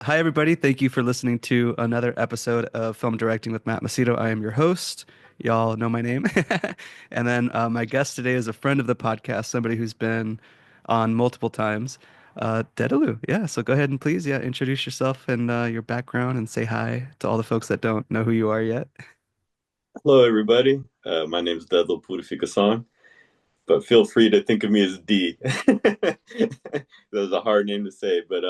Hi, everybody. Thank you for listening to another episode of Film Directing with Matt Macedo. I am your host. Y'all know my name. And then my guest today is a friend of the podcast, somebody who's been on multiple times, Dédalo. Yeah, so go ahead and please, yeah, introduce yourself and your background and say hi to all the folks that don't know who you are yet. Hello, everybody. My name is Dédalo Purificação, but feel free to think of me as D. That was a hard name to say, but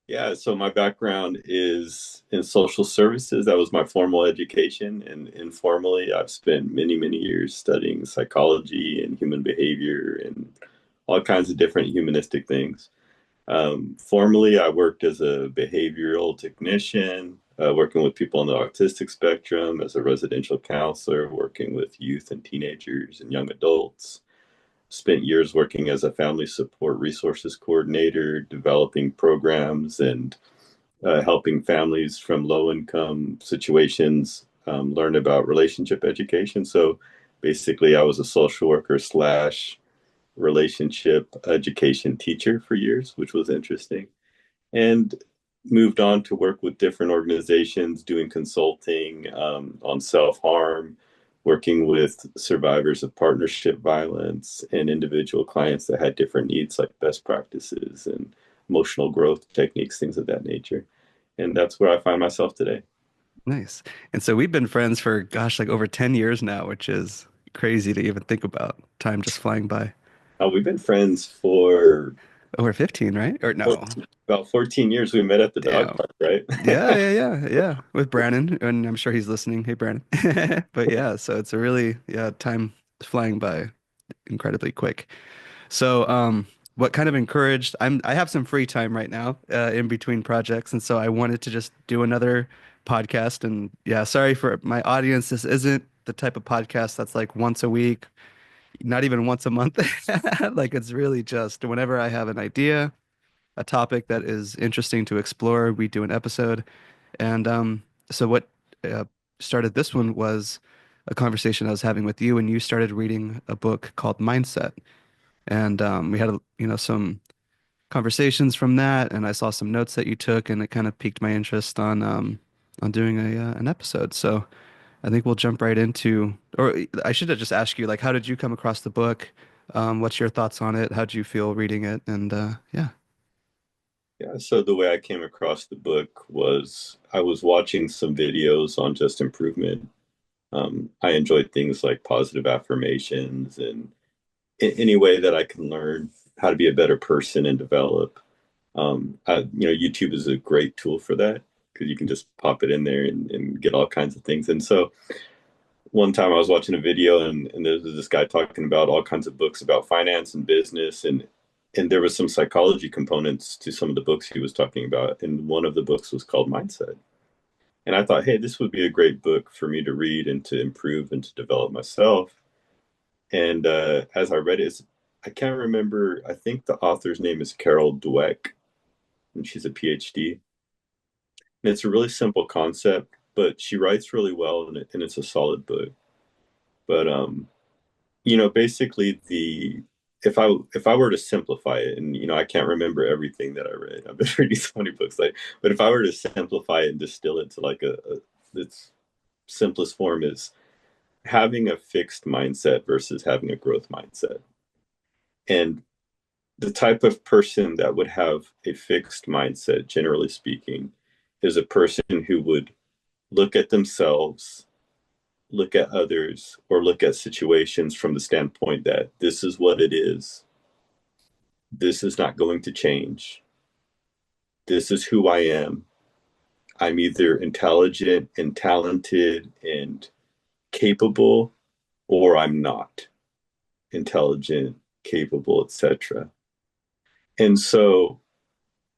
yeah. So my background is in social services. That was my formal education, and informally, I've spent many, many years studying psychology and human behavior and all kinds of different humanistic things. Formerly, I worked as a behavioral technician, working with people on the autistic spectrum, as a residential counselor, working with youth and teenagers and young adults. Spent years working as a family support resources coordinator, developing programs and helping families from low income situations learn about relationship education. So basically, I was a social worker slash relationship education teacher for years, which was interesting, and moved on to work with different organizations doing consulting on self-harm, working with survivors of partnership violence and individual clients that had different needs like best practices and emotional growth techniques, things of that nature. And that's where I find myself today. Nice. And so we've been friends for, gosh, like over 10 years now, which is crazy to even think about. Time just flying by. We've been friends for Over 15, right? Or no? about 14 years. We met at the dog Damn. park, right? Yeah, yeah, yeah, yeah. With Brandon, and I'm sure he's listening. Hey, Brandon. But yeah, so it's a really, yeah, time flying by incredibly quick. So, what kind of encouraged, I have some free time right now, in between projects, and so I wanted to just do another podcast. And yeah, sorry for my audience. This isn't the type of podcast that's like once a week, not even once a month. Like it's really just whenever I have an idea, a topic that is interesting to explore, we do an episode. And so what uh, started this one was a conversation I was having with you, and you started reading a book called Mindset. And we had, some conversations from that, and I saw some notes that you took, and it kind of piqued my interest on doing an episode. So I think we'll jump right into, or I should have just asked you, like, how did you come across the book? What's your thoughts on it? How did you feel reading it? And yeah. Yeah, so the way I came across the book was I was watching some videos on just improvement. I enjoyed things like positive affirmations and any way that I can learn how to be a better person and develop. YouTube is a great tool for that because you can just pop it in there and get all kinds of things. And so one time I was watching a video and there was this guy talking about all kinds of books about finance and business and there was some psychology components to some of the books he was talking about. And one of the books was called Mindset. And I thought, hey, this would be a great book for me to read and to improve and to develop myself. And as I read it, I can't remember. I think the author's name is Carol Dweck, and she's a PhD. And it's a really simple concept, but she writes really well, and it's a solid book. But basically the if I were to simplify it, and I can't remember everything that I read. I've been reading so many books, but if I were to simplify it and distill it to like a its simplest form is having a fixed mindset versus having a growth mindset. And the type of person that would have a fixed mindset, generally speaking, is a person who would look at themselves, look at others, or look at situations from the standpoint that this is what it is. This is not going to change. This is who I am. I'm either intelligent and talented and capable, or I'm not intelligent, capable, etc. And so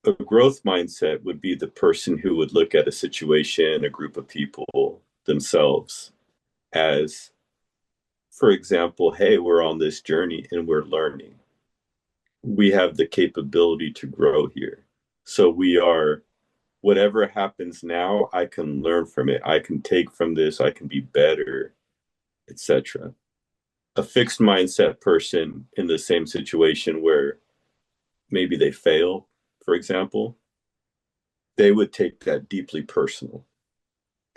a growth mindset would be the person who would look at a situation, a group of people, themselves as, for example, hey, we're on this journey and we're learning. We have the capability to grow here. So we are, whatever happens now, I can learn from it. I can take from this, I can be better, etc. A fixed mindset person in the same situation where maybe they fail, for example, they would take that deeply personal.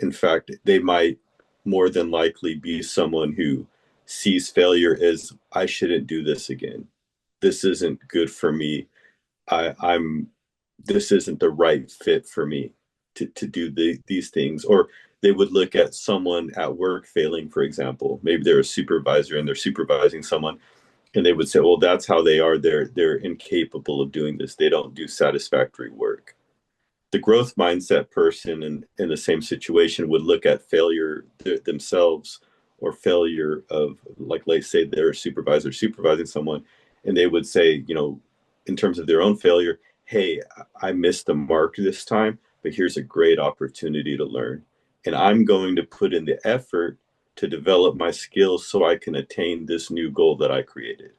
In fact, they might more than likely be someone who sees failure as, I shouldn't do this again. This isn't good for me. I'm this isn't the right fit for me to do these things. Or they would look at someone at work failing, for example. Maybe they're a supervisor and they're supervising someone, and they would say, well, that's how they are. They're incapable of doing this. They don't do satisfactory work. The growth mindset person in the same situation would look at failure themselves, or failure of, like, let's say they're a supervisor supervising someone, and they would say, in terms of their own failure, hey, I missed the mark this time, but here's a great opportunity to learn. And I'm going to put in the effort to develop my skills so I can attain this new goal that I created.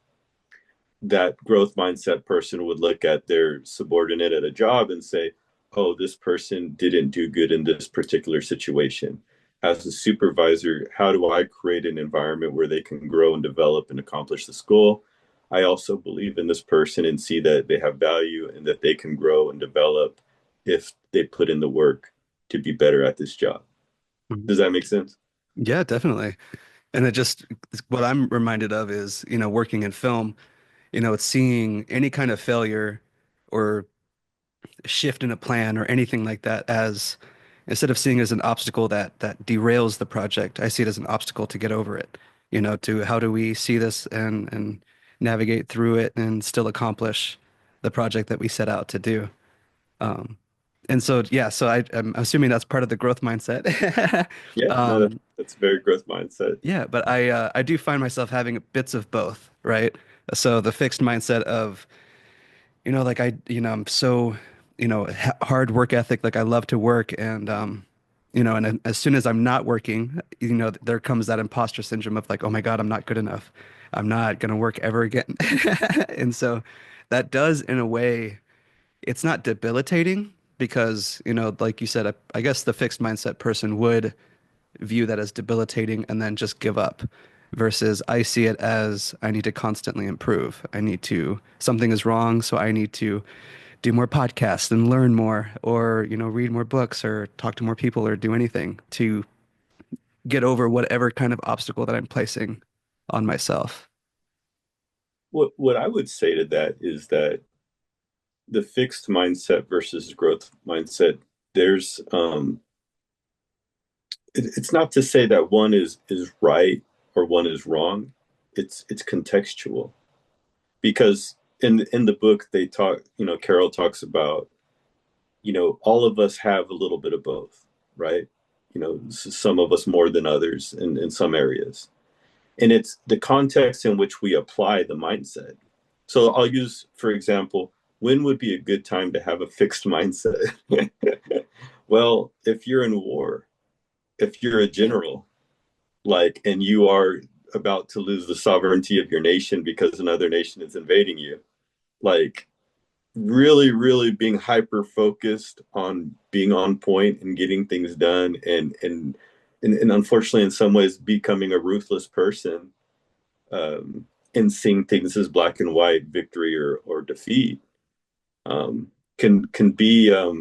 That growth mindset person would look at their subordinate at a job and say, oh, this person didn't do good in this particular situation. As a supervisor, how do I create an environment where they can grow and develop and accomplish this goal? I also believe in this person and see that they have value and that they can grow and develop if they put in the work to be better at this job. Mhm. Does that make sense? Yeah, definitely. And it just, what I'm reminded of is, working in film, it's seeing any kind of failure or shift in a plan or anything like that as, instead of seeing it as an obstacle that derails the project, I see it as an obstacle to get over it. To how do we see this and navigate through it and still accomplish the project that we set out to do. Um, and so yeah, so I'm assuming that's part of the growth mindset. Yeah, no, Um, that's a very growth mindset. yeah, but I do find myself having bits of both, right? So the fixed mindset of, like I'm so, hard work ethic, like I love to work, and and as soon as I'm not working, there comes that imposter syndrome of like, oh my God, I'm not good enough. I'm not gonna work ever again. And so that does, in a way, it's not debilitating because, like you said, I guess the fixed mindset person would view that as debilitating and then just give up. Versus I see it as I need to constantly improve. Something is wrong, so I need to do more podcasts and learn more, or, read more books or talk to more people or do anything to get over whatever kind of obstacle that I'm placing on myself. What I would say to that is that the fixed mindset versus growth mindset, there's it's not to say that one is right or one is wrong. It's contextual, because in the book they talk, Carol talks about, all of us have a little bit of both, right? Some of us more than others in some areas, and it's the context in which we apply the mindset. So I'll use, for example, when would be a good time to have a fixed mindset? Well, if you're in war, if you're a general, like, and you are about to lose the sovereignty of your nation because another nation is invading you, like, really, really being hyper focused on being on point and getting things done, and unfortunately in some ways becoming a ruthless person, and seeing things as black and white, victory or defeat, can be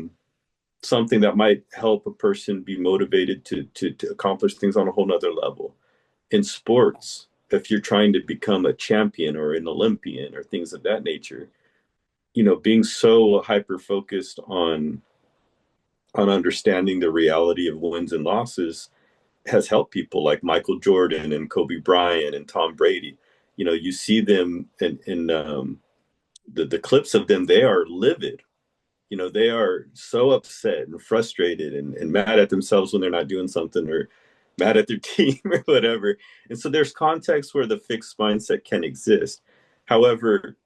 something that might help a person be motivated to accomplish things on a whole nother level. In sports, if you're trying to become a champion or an Olympian or things of that nature, being so hyper focused on understanding the reality of wins and losses has helped people like Michael Jordan and Kobe Bryant and Tom Brady. You see them in the clips of them, they are livid. They are so upset and frustrated and mad at themselves when they're not doing something, or mad at their team or whatever. And so there's context where the fixed mindset can exist. However,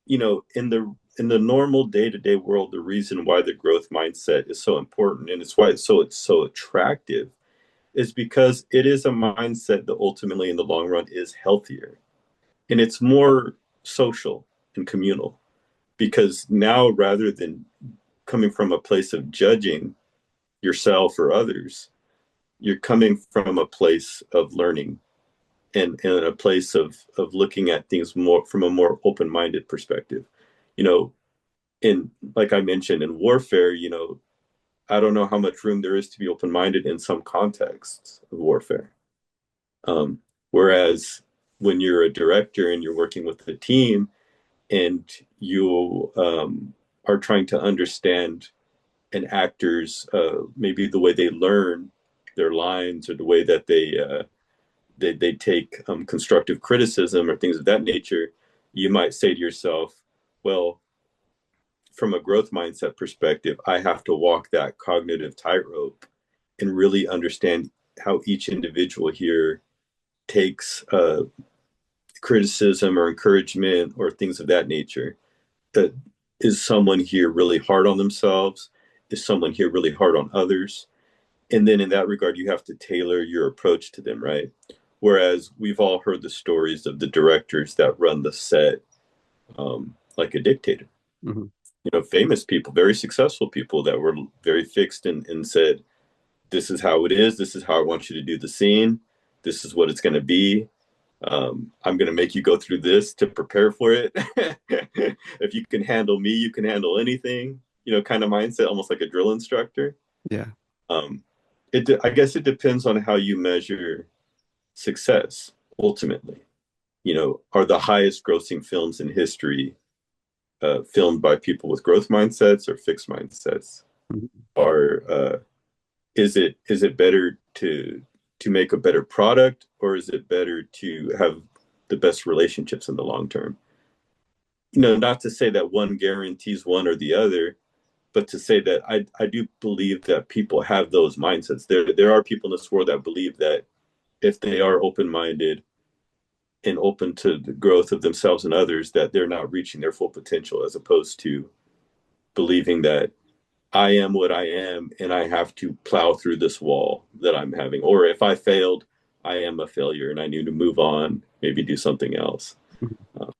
in the normal day-to-day world, the reason why the growth mindset is so important, and it's why it's so attractive, is because it is a mindset that ultimately in the long run is healthier, and it's more social and communal, because now, rather than coming from a place of judging yourself or others, you're coming from a place of learning, and a place of looking at things more from a more open-minded perspective. you know in, like I mentioned, in warfare, I don't know how much room there is to be open-minded in some contexts of warfare. Um, Whereas when you're a director and you're working with a team and you are trying to understand an actor's maybe the way they learn their lines or the way that they take constructive criticism or things of that nature, you might say to yourself, well, from a growth mindset perspective, I have to walk that cognitive tightrope and really understand how each individual here takes criticism or encouragement or things of that nature. That is someone here really hard on themselves? Is someone here really hard on others? And then in that regard, you have to tailor your approach to them, right? Whereas we've all heard the stories of the directors that run the set like a dictator. Hmm. You know, famous people, very successful people that were very fixed and said, this is how it is. This is how I want you to do the scene. This is what it's going to be. I'm going to make you go through this to prepare for it. If you can handle me, you can handle anything, you know, kind of mindset, almost like a drill instructor. Yeah. Um, I guess it depends on how you measure success ultimately. You know, are the highest grossing films in history filmed by people with growth mindsets or fixed mindsets? Mhm. Are is it better to make a better product, or is it better to have the best relationships in the long term? You know, not to say that one guarantees one or the other, but to say that I do believe that people have those mindsets. There are people in this world that believe that if they are open minded and open to the growth of themselves and others, that they're not reaching their full potential, as opposed to believing that I am what I am and I have to plow through this wall that I'm having. Or if I failed, I am a failure and I need to move on, maybe do something else. Uh,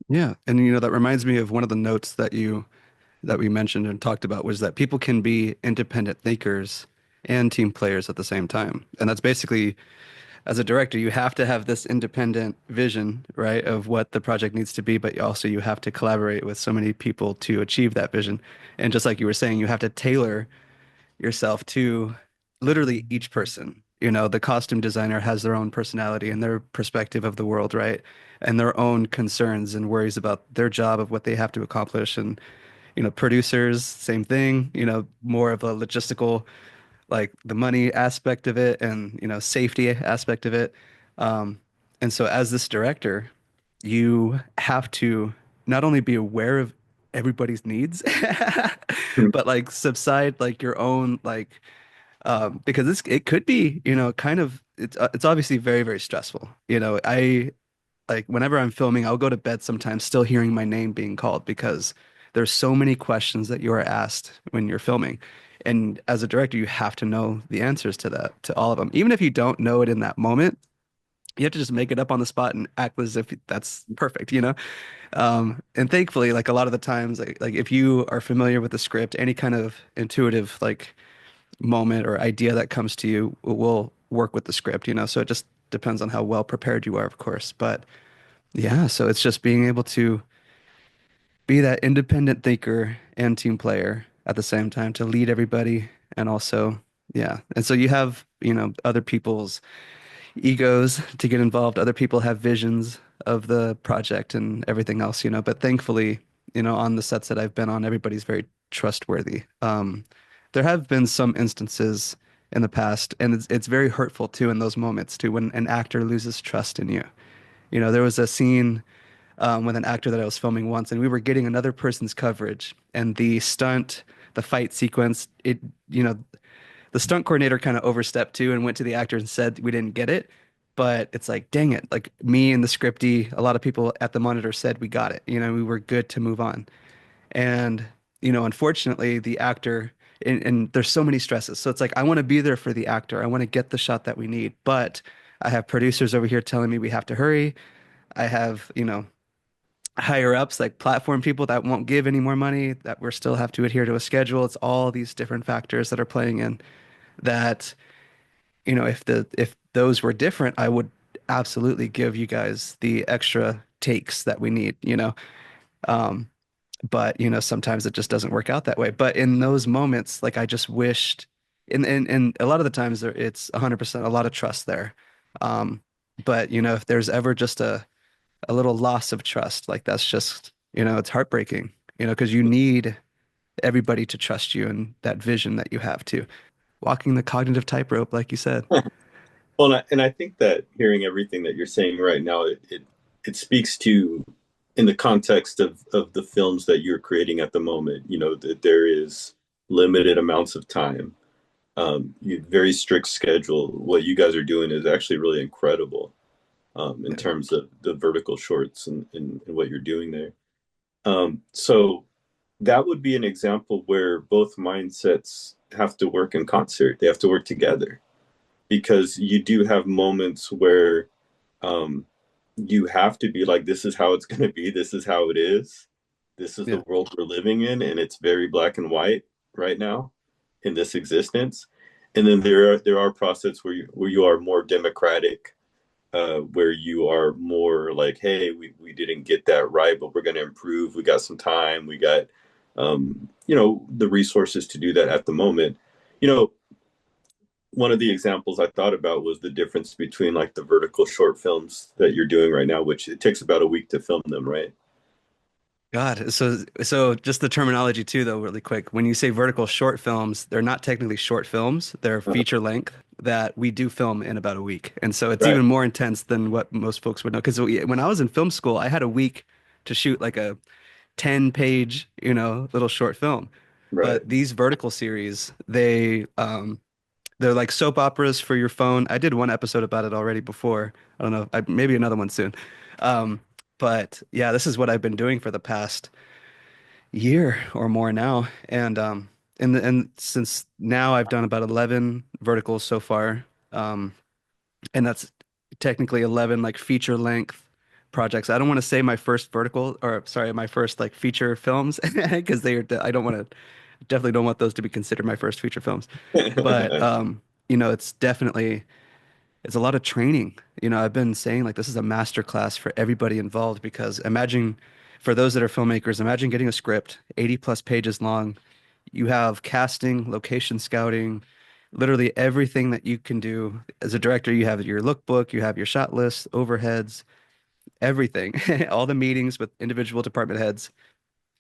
Yeah. And you know, that reminds me of one of the notes that we mentioned and talked about was that people can be independent thinkers and team players at the same time. And that's basically, as a director, you have to have this independent vision, right, of what the project needs to be, but also you have to collaborate with so many people to achieve that vision. And just like you were saying, you have to tailor yourself to literally each person. You know, the costume designer has their own personality and their perspective of the world, right? And their own concerns and worries about their job of what they have to accomplish. And, you know, producers, same thing, you know, more of a logistical, like the money aspect of it and, you know, safety aspect of it. Um, and so as this director, you have to not only be aware of everybody's needs, but like subside like your own like because this it could be, you know, kind of it's obviously very, very stressful. You know, I like whenever I'm filming, I'll go to bed sometimes still hearing my name being called because there's so many questions that you are asked when you're filming. And as a director, you have to know the answers to that, to all of them. Even if you don't know it in that moment, you have to just make it up on the spot and act as if that's perfect, you know? And thankfully, like a lot of the times, like if you are familiar with the script, any kind of intuitive like moment or idea that comes to you will work with the script, you know? So it just depends on how well prepared you are, of course. But yeah, so it's just being able to be that independent thinker and team player at the same time to lead everybody and also, yeah. And so you have, you know, other people's egos to get involved. Other people have visions of the project and everything else, you know. But thankfully, you know, on the sets that I've been on, everybody's very trustworthy. There have been some instances in the past, and it's very hurtful too in those moments too, when an actor loses trust in you. You know, there was a scene with an actor that I was filming once, and we were getting another person's coverage, and the fight sequence, you know, the stunt coordinator kind of overstepped too and went to the actor and said we didn't get it. But it's like, dang it. Like me and the scripty, a lot of people at the monitor said we got it. You know, we were good to move on. And, you know, unfortunately, the actor, and there's so many stresses. So it's like, I want to be there for the actor. I want to get the shot that we need. But I have producers over here telling me we have to hurry. I have, you know, higher ups like platform people that won't give any more money, that we still have to adhere to a schedule. It's all these different factors that are playing in that, you know, if those were different, I would absolutely give you guys the extra takes that we need, you know. Um, but sometimes it just doesn't work out that way. But in those moments, like I just wished, and a lot of the times it's 100% a lot of trust there. Um, but if there's ever just a little loss of trust, like that's just, it's heartbreaking, because you need everybody to trust you and that vision that you have too. Walking the cognitive tightrope, like you said. Well, and I think that hearing everything that you're saying right now, it speaks to, in the context of the films that you're creating at the moment, that there is limited amounts of time, very strict schedule. What you guys are doing is actually really incredible, in Yeah. terms of the vertical shorts and what you're doing there. So that would be an example where both mindsets have to work in concert. They have to work together, because you do have moments where, um, you have to be like, this is how it's going to be. This is how it is. This is the Yeah. world we're living in, and it's very black and white right now in this existence. And then there are processes where you are more democratic, where you are more like, hey, we didn't get that right, but we're going to improve. We got some time. We got, the resources to do that at the moment. You know, one of the examples I thought about was the difference between like the vertical short films that you're doing right now, which it takes about a week to film them, right? God, so just the terminology too, though, really quick. When you say vertical short films, they're not technically short films. They're Uh-huh. feature length that we do film in about a week. And so it's Right, even more intense than what most folks would know. Because when I was in film school, I had a week to shoot like a 10-page, little short film. right. But these vertical series, they're like soap operas for your phone. I did one episode about it already before. I don't know, maybe another one soon. Um, but yeah, this is what I've been doing for the past year or more now. And since now I've done about 11 verticals so far. Um, and that's technically 11 like feature length projects. I don't want to say my first vertical or sorry, my first like feature films because I don't want to definitely don't want those to be considered my first feature films. But it's definitely it's a lot of training. I've been saying like this is a master class for everybody involved because imagine for those that are filmmakers, imagine getting a script 80 plus pages long. You have casting, location scouting, literally everything that you can do as a director. You have your lookbook, you have your shot list, overheads, everything, all the meetings with individual department heads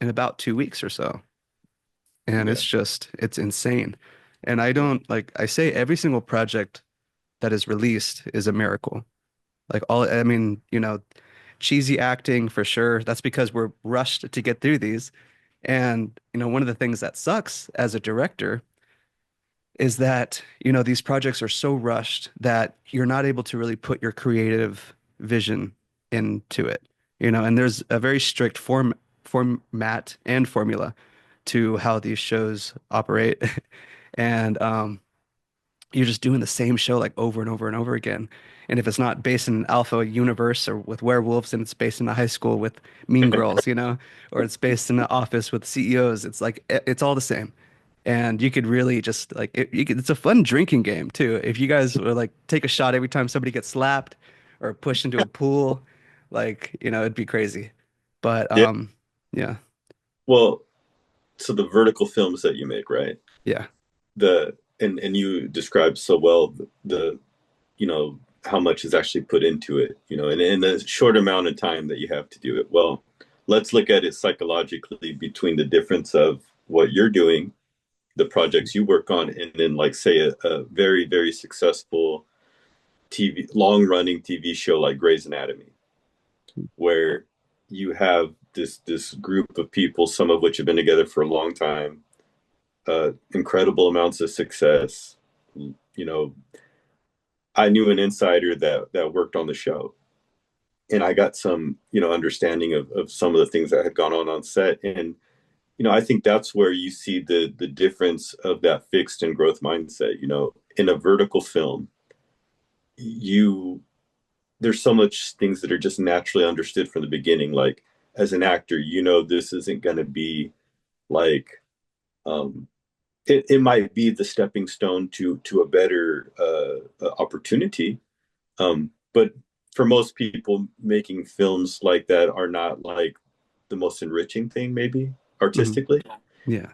in about 2 weeks or so. And Yeah. it's insane. And I don't like, I say every single project that is released is a miracle. Like I mean, cheesy acting for sure. That's because we're rushed to get through these. And, one of the things that sucks as a director is that, these projects are so rushed that you're not able to really put your creative vision into it. And there's a very strict format and formula to how these shows operate. And you're just doing the same show like over and over and over again. And if it's not based in an alpha universe or with werewolves and it's based in a high school with mean girls, or it's based in an office with CEOs, it's like it's all the same. And you could really just like it's a fun drinking game too. If you guys were like take a shot every time somebody gets slapped or pushed into a pool, like, it'd be crazy. But Yeah. yeah, Well, so the vertical films that you make, right? yeah. And you described so well the you know how much is actually put into it, and in the short amount of time that you have to do it. Well, let's look at it psychologically between the difference of what you're doing, the projects you work on, and then like say a very very successful TV long running TV show like Grey's Anatomy, where you have this group of people, some of which have been together for a long time, incredible amounts of success. You know, I knew an insider that worked on the show, and I got some understanding of some of the things that had gone on set. And I think that's where you see the difference of that fixed and growth mindset. In a vertical film, you there's so much things that are just naturally understood from the beginning. Like as an actor, this isn't going to be like, um, it might be the stepping stone to a better opportunity. But for most people, making films like that are not like the most enriching thing, maybe Hmm. artistically. Yeah.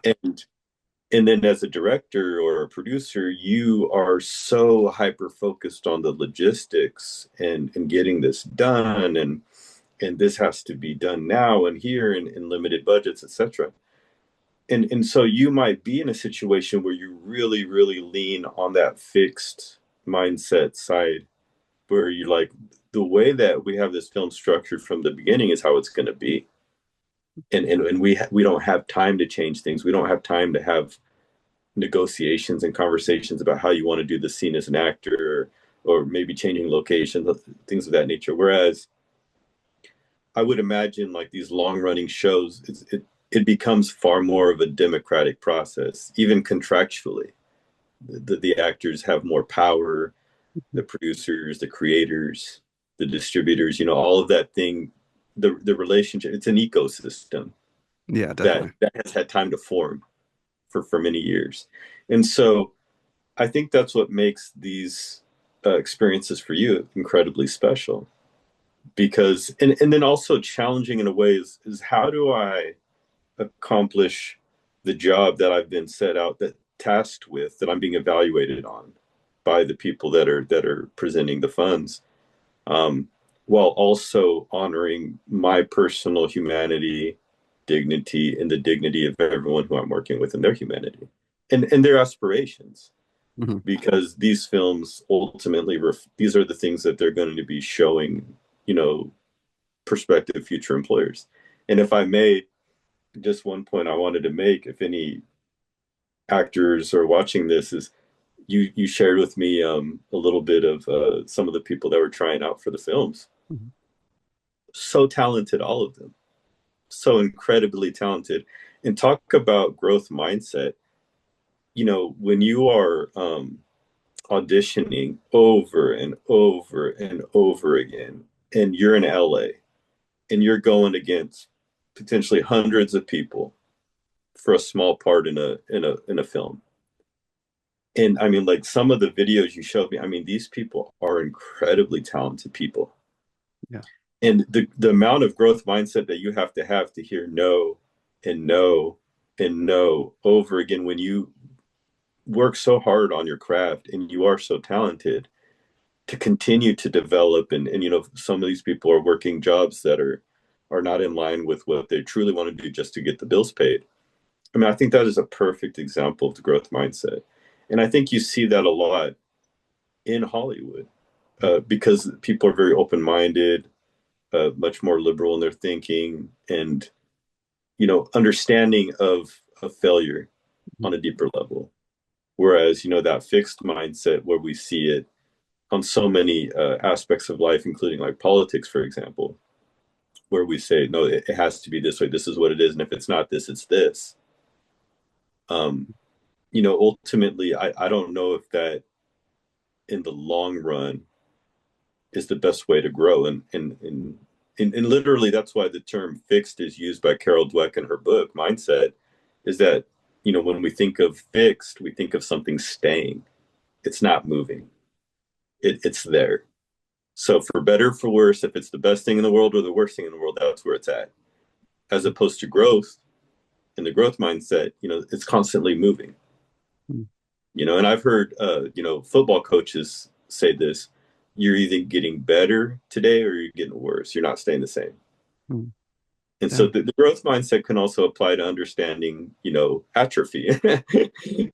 And then as a director or a producer, you are so hyper focused on the logistics and getting this done, and this has to be done now and here in limited budgets, etc. And so you might be in a situation where you really, really lean on that fixed mindset side, where you like, the way that we have this film structured from the beginning is how it's going to be. And we don't have time to change things. We don't have time to have negotiations and conversations about how you want to do the scene as an actor, or maybe changing locations, things of that nature. Whereas I would imagine like these long running shows, it becomes far more of a democratic process, even contractually. The actors have more power, the producers, the creators, the distributors, all of that thing, the relationship, it's an ecosystem Yeah, that definitely. that has had time to form for many years. And so I think that's what makes these experiences for you incredibly special, because and then also challenging in a way is how do I accomplish the job that I've been set out, that tasked with, that I'm being evaluated on by the people that are presenting the funds, um, while also honoring my personal humanity, dignity, and the dignity of everyone who I'm working with, and their humanity and their aspirations. Hmm. Because these films ultimately these are the things that they're going to be showing, you know, prospective future employers. And if I may, just one point I wanted to make, if any actors are watching this, is you shared with me a little bit of some of the people that were trying out for the films. Hmm. So talented, all of them, so incredibly talented. And talk about growth mindset. When you are auditioning over and over and over again, and you're in LA and you're going against potentially hundreds of people for a small part in a film. And I mean, like, some of the videos you showed me, I mean, these people are incredibly talented people. Yeah. And the amount of growth mindset that you have to hear no and no and no over again, when you work so hard on your craft and you are so talented, to continue to develop, and some of these people are working jobs that are not in line with what they truly want to do just to get the bills paid. I mean, I think that is a perfect example of the growth mindset. And I think you see that a lot in Hollywood, because people are very open minded, much more liberal in their thinking, and understanding of failure on a deeper level. Whereas that fixed mindset, where we see it on so many aspects of life, including like politics, for example, where we say no, it has to be this way. This is what it is, and if it's not this, it's this. Um, Ultimately, I don't know if that in the long run is the best way to grow. And literally, that's why the term fixed is used by Carol Dweck in her book Mindset, is that when we think of fixed, we think of something staying. It's not moving. It's there. So for better, for worse, if it's the best thing in the world or the worst thing in the world, that's where it's at. As opposed to growth, in the growth mindset, it's constantly moving. And I've heard football coaches say this: you're either getting better today or you're getting worse. You're not staying the same. Hmm. And so Yeah. the growth mindset can also apply to understanding, atrophy,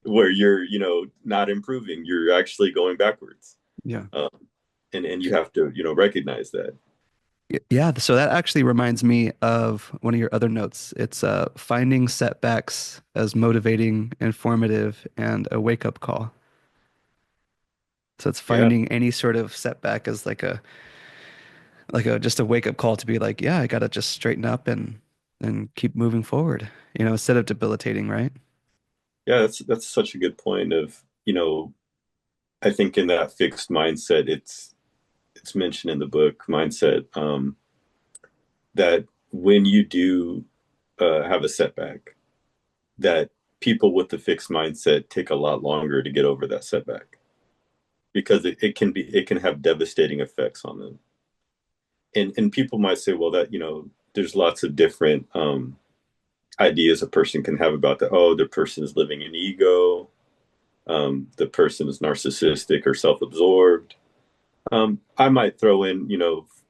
where you're, not improving, you're actually going backwards. Yeah. Um, and you have to, recognize that. Yeah, so that actually reminds me of one of your other notes. It's finding setbacks as motivating, informative, and a wake-up call. So it's Yeah. finding any sort of setback as like a just a wake-up call to be like, yeah, I gotta just straighten up and keep moving forward, instead of debilitating, right? Yeah. That's such a good point of, I think in that fixed mindset, it's mentioned in the book Mindset, that when you do have a setback, that people with the fixed mindset take a lot longer to get over that setback, because it can have devastating effects on them. And people might say, well, that there's lots of different ideas a person can have about the person is living in ego, the person is narcissistic or self-absorbed. I might throw in,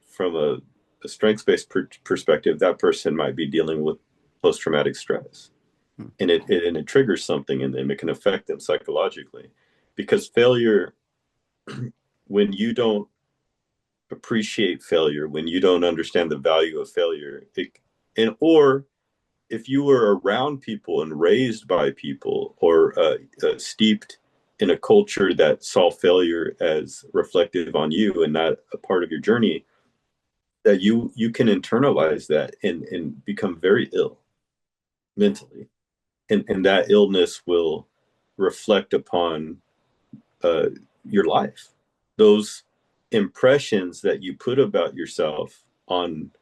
from a strengths-based perspective, that person might be dealing with post-traumatic stress, Hmm. and it triggers something in them. It can affect them psychologically, because failure, when you don't appreciate failure, when you don't understand the value of failure, or if you were around people and raised by people, or steeped in a culture that saw failure as reflective on you and not a part of your journey, that you can internalize that and become very ill mentally, and that illness will reflect upon uh, your life. Those impressions that you put about yourself on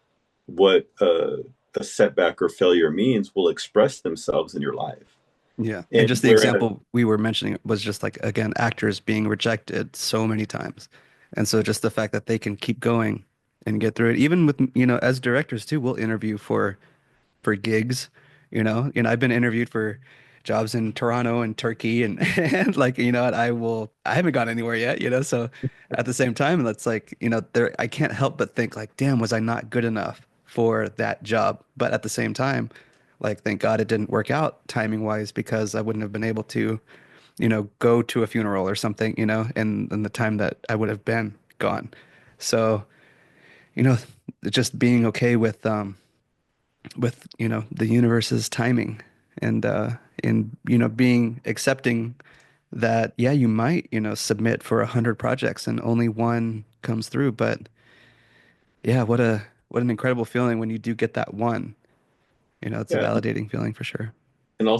what a setback or failure means will express themselves in your life. Yeah. And And just the whereas, example we were mentioning was just like, again, actors being rejected so many times. And so just the fact that they can keep going and get through it, even with, as directors too, we'll interview for gigs, I've been interviewed for jobs in Toronto and Turkey and like, and I haven't gone anywhere yet, so at the same time, that's like, there, I can't help but think like, damn, was I not good enough for that job? But at the same time, like, thank God it didn't work out timing wise because I wouldn't have been able to, go to a funeral or something, in the time that I would have been gone. So, you know, just being okay with the universe's timing and in being accepting that yeah you might submit for 100 projects and only one comes through, but yeah, what an incredible feeling when you do get that one. It's a yeah, validating feeling for sure. and I'll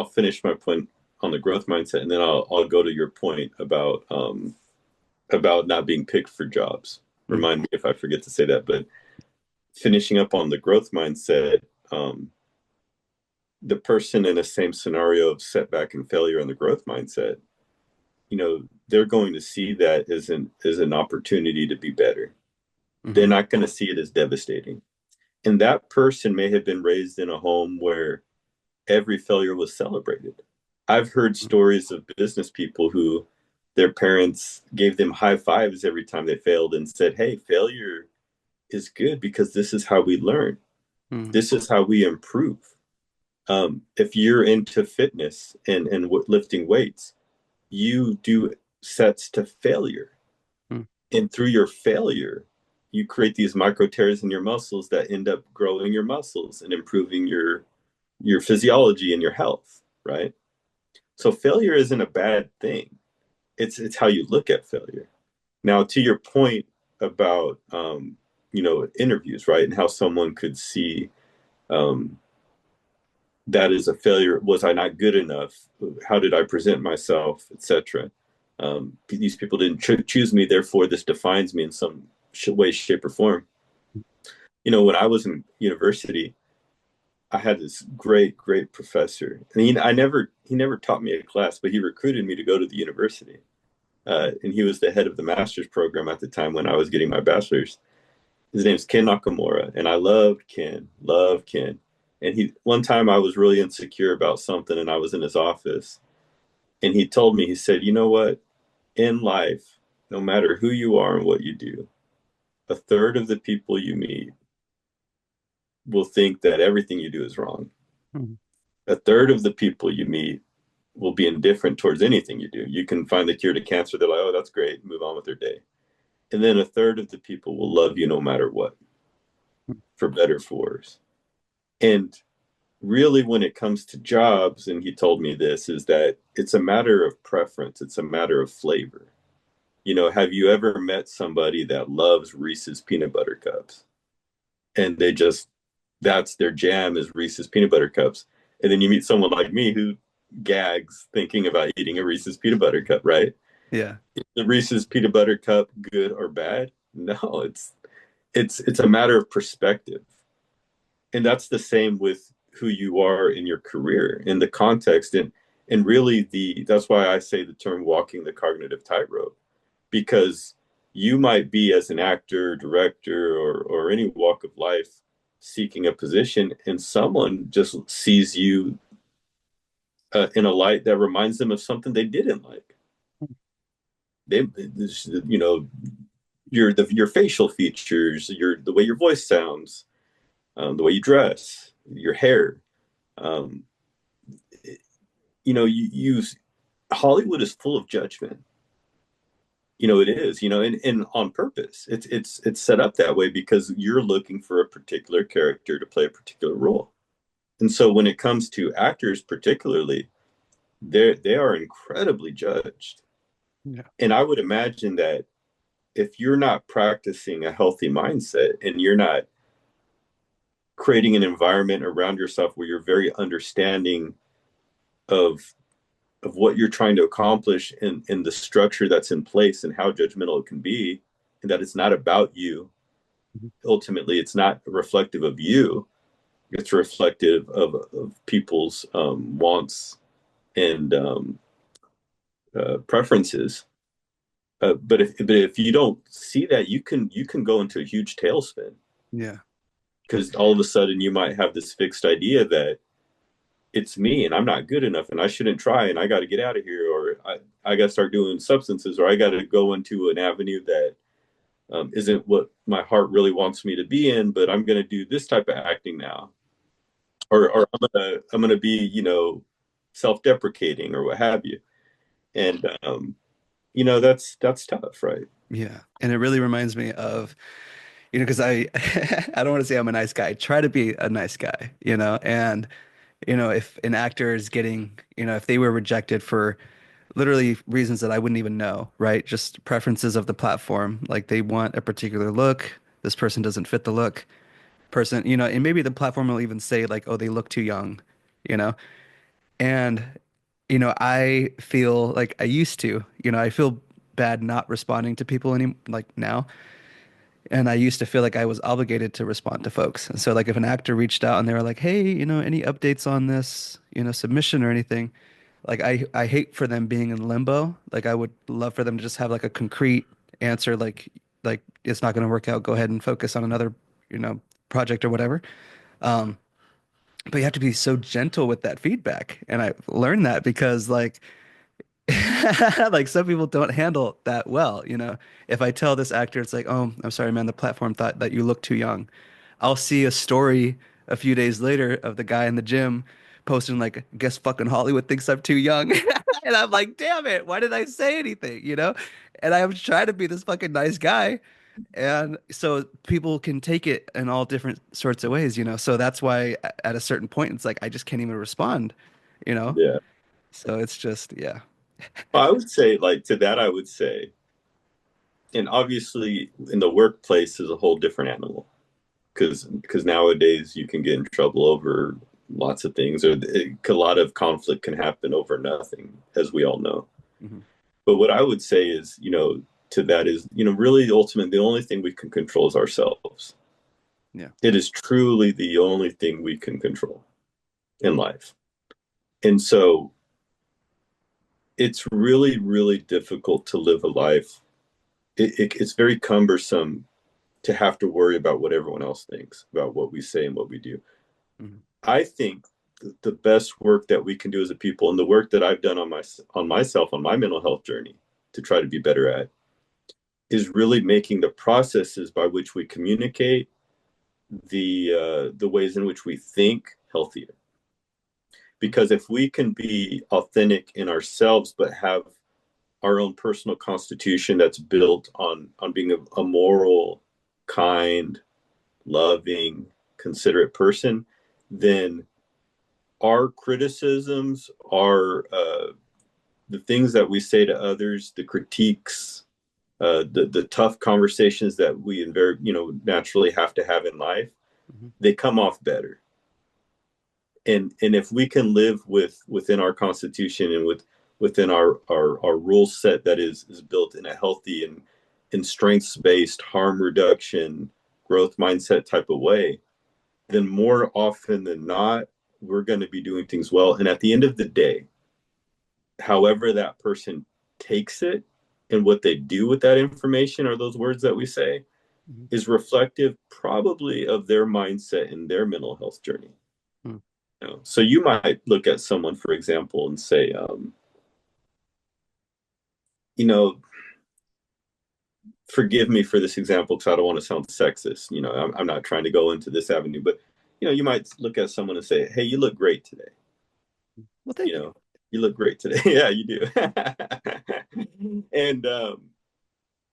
finish my point on the growth mindset, and then I'll go to your point about not being picked for jobs. Mm, Remind me if I forget to say that. But finishing up on the growth mindset, um, the person in the same scenario of setback and failure in the growth mindset, they're going to see that as an opportunity to be better. They're mhm, not going to see it as devastating. And that person may have been raised in a home where every failure was celebrated. I've heard mm, stories of business people who their parents gave them high fives every time they failed and said, "Hey, failure is good because this is how we learn. mm, This is how we improve." If you're into fitness and lifting weights, you do sets to failure. mm, And through your failure, you create these micro tears in your muscles that end up growing your muscles and improving your physiology and your health, right? So failure isn't a bad thing. It's how you look at failure. Now, to your point about interviews, right, and how someone could see um, that is a failure. Was I not good enough? How did I present myself, etc.? These people didn't choose me, therefore this defines me in some way, shape, or form. When I was in university, I had this great professor, and he never taught me a class, but he recruited me to go to the university, and he was the head of the master's program at the time when I was getting my bachelor's. His name's Ken Nakamura, and I loved Ken. And one time I was really insecure about something, and I was in his office, and he told me, he said, "You know what? In life, no matter who you are and what you do, a third of the people you meet will think that everything you do is wrong. mm, A third of the people you meet will be indifferent towards anything you do. You can find the cure to cancer. They're like, oh, that's great. Move on with their day. And then a third of the people will love you no matter what, mm, for better, for worse." And really, when it comes to jobs, and he told me this, is that it's a matter of preference. It's a matter of flavor. Have you ever met somebody that loves Reese's peanut butter cups, and that's their jam, is Reese's peanut butter cups? And then you meet someone like me who gags thinking about eating a Reese's peanut butter cup, right? yeah. Is the Reese's peanut butter cup good or bad? No, it's a matter of perspective. And that's the same with who you are in your career, in the context, and really that's why I say the term walking the cognitive tightrope, because you might be, as an actor, director, or any walk of life, seeking a position and someone just sees you in a light that reminds them of something they didn't like. They, you know, your facial features, the way your voice sounds, the way you dress, your hair. Um, you Hollywood is full of judgment. It is, and on purpose. It's set up that way because you're looking for a particular character to play a particular role. And so when it comes to actors particularly, they are incredibly judged. Yeah. And I would imagine that if you're not practicing a healthy mindset and you're not creating an environment around yourself where you're very understanding of what you're trying to accomplish and the structure that's in place and how judgmental it can be, and that it's not about you. Mhm. Ultimately, it's not reflective of you. It's reflective of people's wants and preferences. But if you don't see that, you can go into a huge tailspin Yeah. because all of a sudden you might have this fixed idea that it's me and I'm not good enough and I shouldn't try and I got to get out of here, or I got to start doing substances, or I got to go into an avenue that isn't what my heart really wants me to be in, but I'm going to do this type of acting now, or I'm gonna be self-deprecating or what have you, and that's tough, right? Yeah. And it really reminds me of, because I I don't want to say I'm a nice guy. I try to be a nice guy, and if an actor is getting, if they were rejected for literally reasons that I wouldn't even know, right? Just preferences of the platform. Like they want a particular look. This person doesn't fit the look. Person, and maybe the platform will even say like, oh, they look too young, you know? And, I feel like I used to, I feel bad not responding to people any like now. And I used to feel like I was obligated to respond to folks. And so like if an actor reached out and they were like, hey, any updates on this, submission or anything, like I hate for them being in limbo. Like I would love for them to just have like a concrete answer, like it's not going to work out. Go ahead and focus on another, project or whatever. Um, but you have to be so gentle with that feedback. And I learned that because like like some people don't handle that well, If I tell this actor, it's like, oh, I'm sorry, man, the platform thought that you look too young. I'll see a story a few days later of the guy in the gym posting like, guess fucking Hollywood thinks I'm too young. And I'm like, damn it, why did I say anything? And I was trying to be this fucking nice guy. And so people can take it in all different sorts of ways. So that's why at a certain point, it's like, I just can't even respond, you know? Yeah. So it's just, yeah. Well, I would say, like, to that, I would say, and obviously in the workplace is a whole different animal because nowadays you can get in trouble over lots of things, or a lot of conflict can happen over nothing, as we all know. Mhm. But what I would say is, to that is, really ultimately the only thing we can control is ourselves. Yeah. It is truly the only thing we can control in life. And so it's really, really difficult to live a life. It's very cumbersome to have to worry about what everyone else thinks about what we say and what we do. Mhm. I think the best work that we can do as a people, and the work that I've done on myself on my mental health journey to try to be better at, is really making the processes by which we communicate, the ways in which we think, healthier. Because if we can be authentic in ourselves but have our own personal constitution that's built on being a moral, kind, loving, considerate person, then our criticisms, our the things that we say to others, the critiques, the tough conversations that we naturally have to have in life, Mhm. they come off better. And if we can live within our constitution and within our rule set that is built in a healthy and strengths based harm reduction growth mindset type of way, then more often than not we're going to be doing things well. And at the end of the day, however that person takes it and what they do with that information or those words that we say, Mhm. is reflective probably of their mindset and their mental health journey. Mhm. You know? So you might look at someone, for example, and say, you know, forgive me for this example because I don't want to sound sexist. You know, I'm not trying to go into this avenue, but you know, you might look at someone and say, "Hey, you look great today." Well, You thank you. know, you look great today. Yeah, you do. and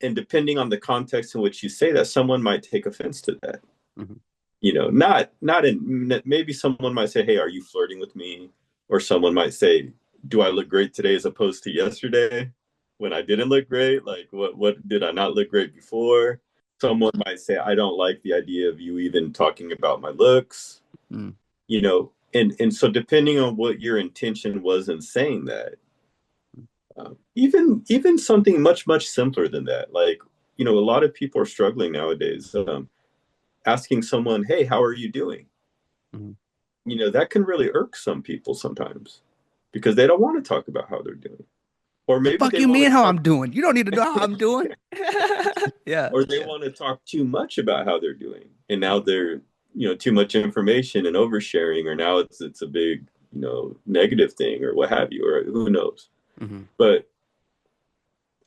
and depending on the context in which you say that, someone might take offense to that. Mhm. You know, not in maybe someone might say, "Hey, are you flirting with me?" Or someone might say, "Do I look great today as opposed to yesterday when I didn't look great? Like what did I not look great before?" Someone might say, "I don't like the idea of you even talking about my looks." Mhm. You know, and so depending on what your intention was in saying that, even something much simpler than that, like you know, a lot of people are struggling nowadays. Asking someone, "Hey, how are you doing?" Mhm. You know, that can really irk some people sometimes because they don't want to talk about how they're doing. Or The maybe fuck they you want mean to how talk I'm doing? You don't need to know how I'm doing. Yeah, or they yeah. want to talk too much about how they're doing. And now Mhm. they're, you know, too much information and oversharing, or now it's a big, you know, negative thing or what have you, or who knows. Mhm. But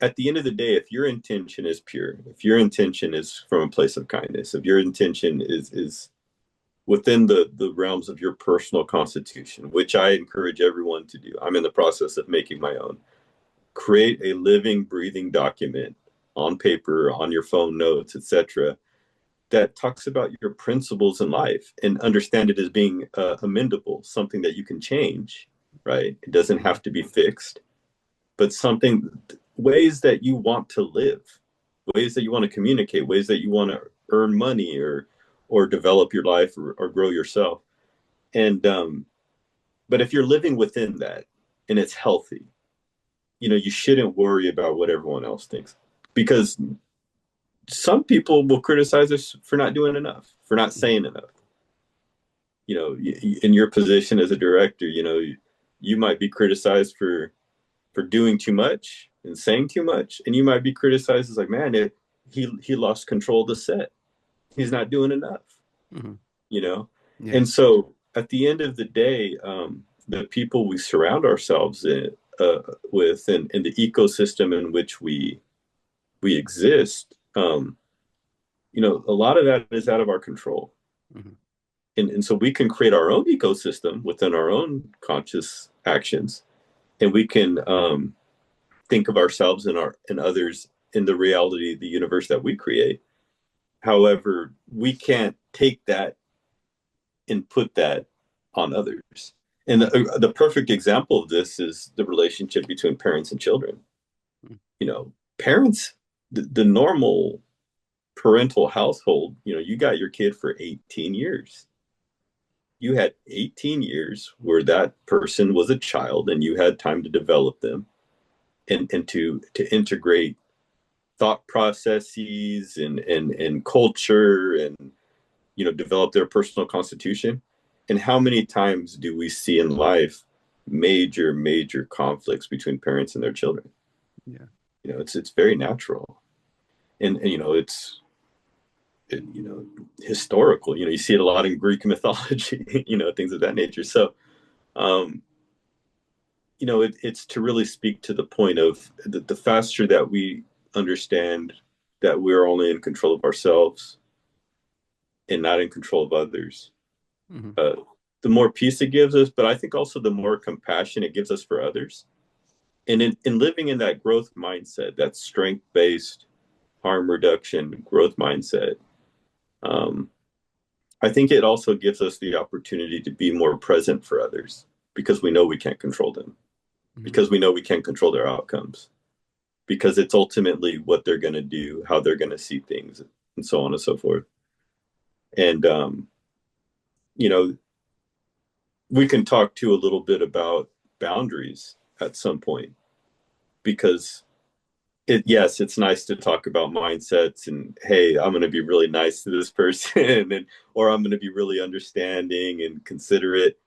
at the end of the day, if your intention is pure, if your intention is from a place of kindness, if your intention is within the realms of your personal constitution, which I encourage everyone to do. I'm in the process of making my own. Create a living, breathing document on paper, on your phone notes, etc., that talks about your principles in life and understand it as being amendable, something that you can change, right? It doesn't Mhm. have to be fixed, but something, ways that you want to live, ways that you want to communicate, ways that you want to earn money or develop your life or grow yourself. And but if you're living within that and it's healthy, you know, you shouldn't worry about what everyone else thinks because some people will criticize us for not doing enough, for not Mhm. saying enough. You know, in your position as a director, you know, you might be criticized for doing too much and saying too much, and you might be criticized as like, man, he lost control of the set. He's not doing enough. Mhm. You know, Yeah. and so at the end of the day, the people we surround ourselves with and the ecosystem in which we exist, you know, a lot of that is out of our control. Mhm. And so we can create our own ecosystem within our own conscious actions, and we can think of ourselves and others in the reality, the universe that we create. However, we can't take that and put that on others. And the perfect example of this is the relationship between parents and children. Mhm. You know, parents, the normal parental household, you know, you got your kid for 18 years. You had 18 years where that person was a child and you had time to develop them and to integrate thought processes and culture and you know develop their personal constitution. And how many times do we see in life major conflicts between parents and their children? Yeah. You know, it's very natural. And you know you know historical, you know, you see it a lot in Greek mythology, you know, things of that nature. So um you know it's to really speak to the point of the faster that we understand that we're only in control of ourselves and not in control of others, Mhm. uh, the more peace it gives us, but I think also the more compassion it gives us for others. And in living in that growth mindset, that strength based harm reduction growth mindset, um, I think it also gives us the opportunity to be more present for others because we know we can't control them, Mhm. because we know we can't control their outcomes, because it's ultimately what they're going to do, how they're going to see things, and so on and so forth. And, you know, we can talk too a little bit about boundaries at some point because yes, it's nice to talk about mindsets and hey, I'm going to be really nice to this person and or I'm going to be really understanding and considerate.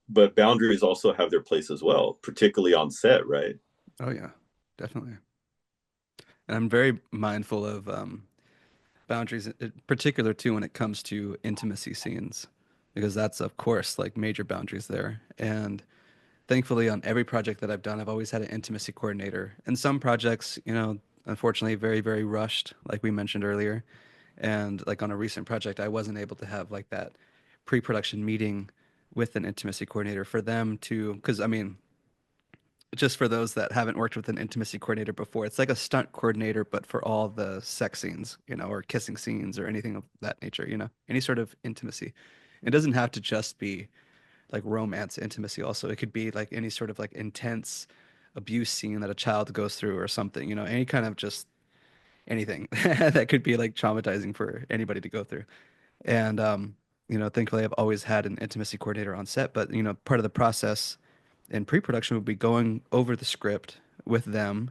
But boundaries also have their place as well, particularly on set, right? Oh yeah, definitely. And I'm very mindful of boundaries in particular too when it comes to intimacy scenes, because that's of course like major boundaries there. And thankfully on every project that I've done, I've always had an intimacy coordinator. And some projects, unfortunately very, very rushed, like we mentioned earlier. And like on a recent project, I wasn't able to have like that pre-production meeting with an intimacy coordinator for them to, because I mean, just for those that haven't worked with an intimacy coordinator before, it's like a stunt coordinator, but for all the sex scenes, or kissing scenes or anything of that nature, any sort of intimacy. It doesn't have to just be like romance intimacy also. It could be like any sort of like intense abuse scene that a child goes through or something, any kind of just anything that could be like traumatizing for anybody to go through. And thankfully I've always had an intimacy coordinator on set, but part of the process in pre-production would be going over the script with them,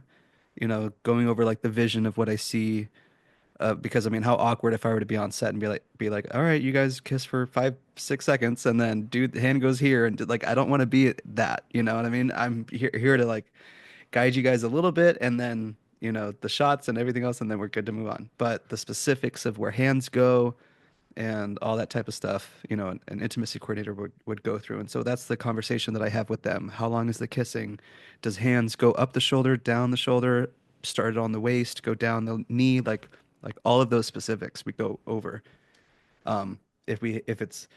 going over like the vision of what I see. Because I mean, how awkward if I were to be on set and be like, all right, you guys kiss for 5, 6 seconds, and then dude, the hand goes here, and like, I don't want to be that, you know what I mean? I'm here to like guide you guys a little bit, and then the shots and everything else, and then we're good to move on. But the specifics of where hands go and all that type of stuff, an intimacy coordinator would go through. And so that's the conversation that I have with them. How long is the kissing? Does hands go up the shoulder, down the shoulder, start it on the waist, go down the knee, like all of those specifics we go over. If it's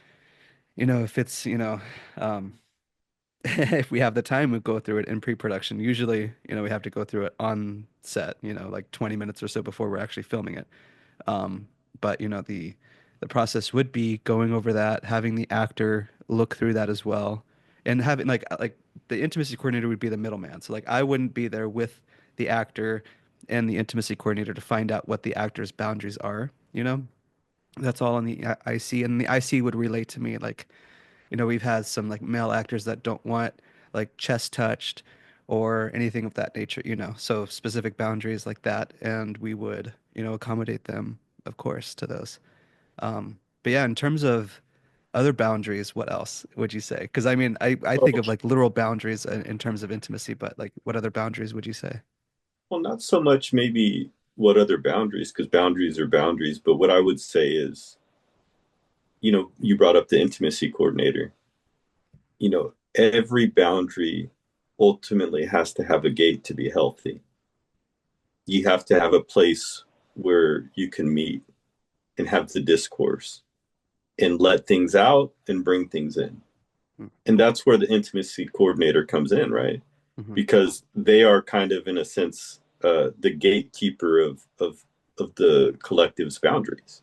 if we have the time, we go through it in pre-production. Usually, we have to go through it on set, like 20 minutes or so before we're actually filming it. But the process would be going over that, having the actor look through that as well, and having like the intimacy coordinator would be the middleman. So like I wouldn't be there with the actor and the intimacy coordinator to find out what the actor's boundaries are. That's all on the IC, and the IC would relate to me. Like we've had some like male actors that don't want like chest touched or anything of that nature. So specific boundaries like that, and we would accommodate them, of course, to those. But yeah, in terms of other boundaries, what else would you say? Because I mean, I think Well, of like literal boundaries in terms of intimacy, but like what other boundaries would you say? well, not so much maybe what other boundaries, because boundaries are boundaries, but what I would say is, you brought up the intimacy coordinator. Every boundary ultimately has to have a gate to be healthy. You have to have a place where you can meet and have the discourse and let things out and bring things in. And that's where the intimacy coordinator comes in, right? Mm-hmm. Because they are kind of, in a sense, the gatekeeper of the collective's boundaries.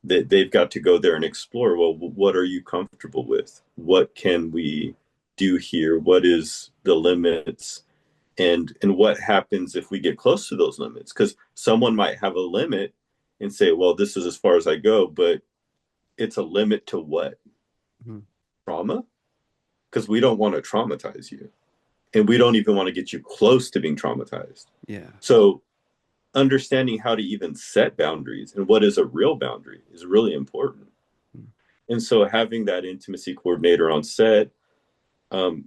They've got to go there and explore. Well, what are you comfortable with? What can we do here? What is the limits? And what happens if we get close to those limits? Because someone might have a limit and say, well, this is as far as I go, but it's a limit to what? Mm-hmm. Trauma? Because we don't want to traumatize you. And we don't even want to get you close to being traumatized. Yeah. So understanding how to even set boundaries and what is a real boundary is really important. Mm-hmm. And so having that intimacy coordinator on set,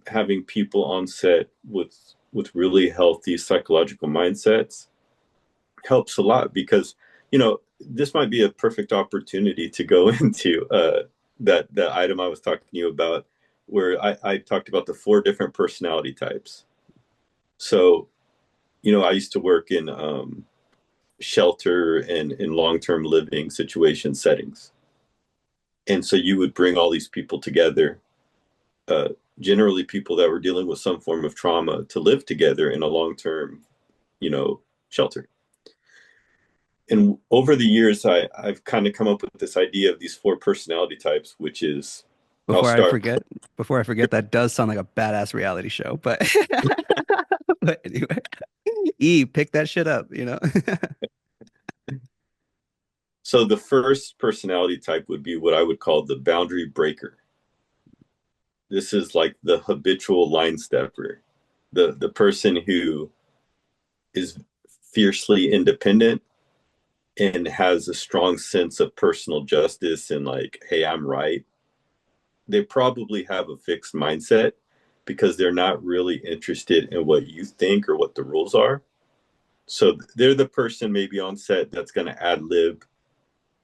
having people on set with really healthy psychological mindsets helps a lot because this might be a perfect opportunity to go into that item I was talking to you about, where I talked about the 4 different personality types. So I used to work in shelter and in long-term living situation settings, and so you would bring all these people together, uh, generally people that were dealing with some form of trauma, to live together in a long-term shelter. And over the years, I've kind of come up with this idea of these 4 personality types, which is, I'll Before I start. forget, before I forget, that does sound like a badass reality show, but but anyway, pick that shit up. So the first personality type would be what I would call the boundary breaker. This is like the habitual line stepper, the person who is fiercely independent and has a strong sense of personal justice and like, hey, I'm right. They probably have a fixed mindset because they're not really interested in what you think or what the rules are. So they're the person maybe on set that's going to ad lib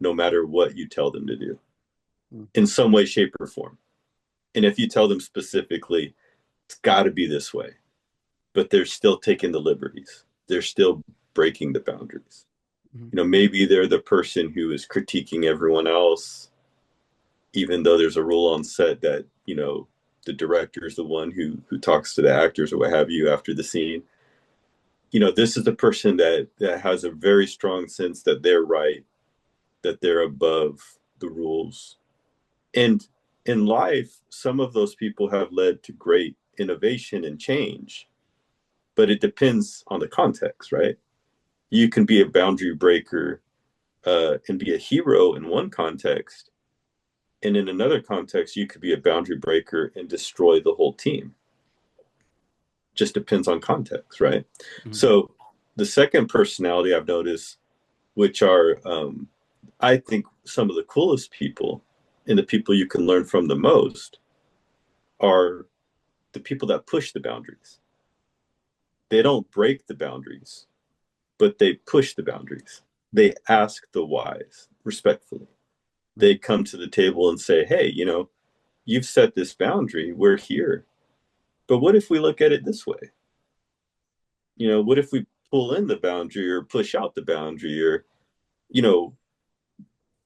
no matter what you tell them to do Mm. in some way, shape, or form. And if you tell them specifically, it's got to be this way, but they're still taking the liberties. They're still breaking the boundaries. Mhm. You know, maybe they're the person who is critiquing everyone else, even though there's a rule on set that, you know, the director is the one who talks to the actors or what have you after the scene. You know, this is the person that has a very strong sense that they're right, that they're above the rules. And in life, some of those people have led to great innovation and change, but it depends on the context, right? You can be a boundary breaker and be a hero in one context, and in another context, you could be a boundary breaker and destroy the whole team. Just depends on context, right? Mhm. So the second personality I've noticed, which are I think some of the coolest people and the people you can learn from the most, are the people that push the boundaries. They don't break the boundaries, but they push the boundaries. They ask the whys respectfully. They Right. come to the table and say, hey, you know, you've set this boundary. We're here. But what if we look at it this way? You know, what if we pull in the boundary or push out the boundary? Or, you know,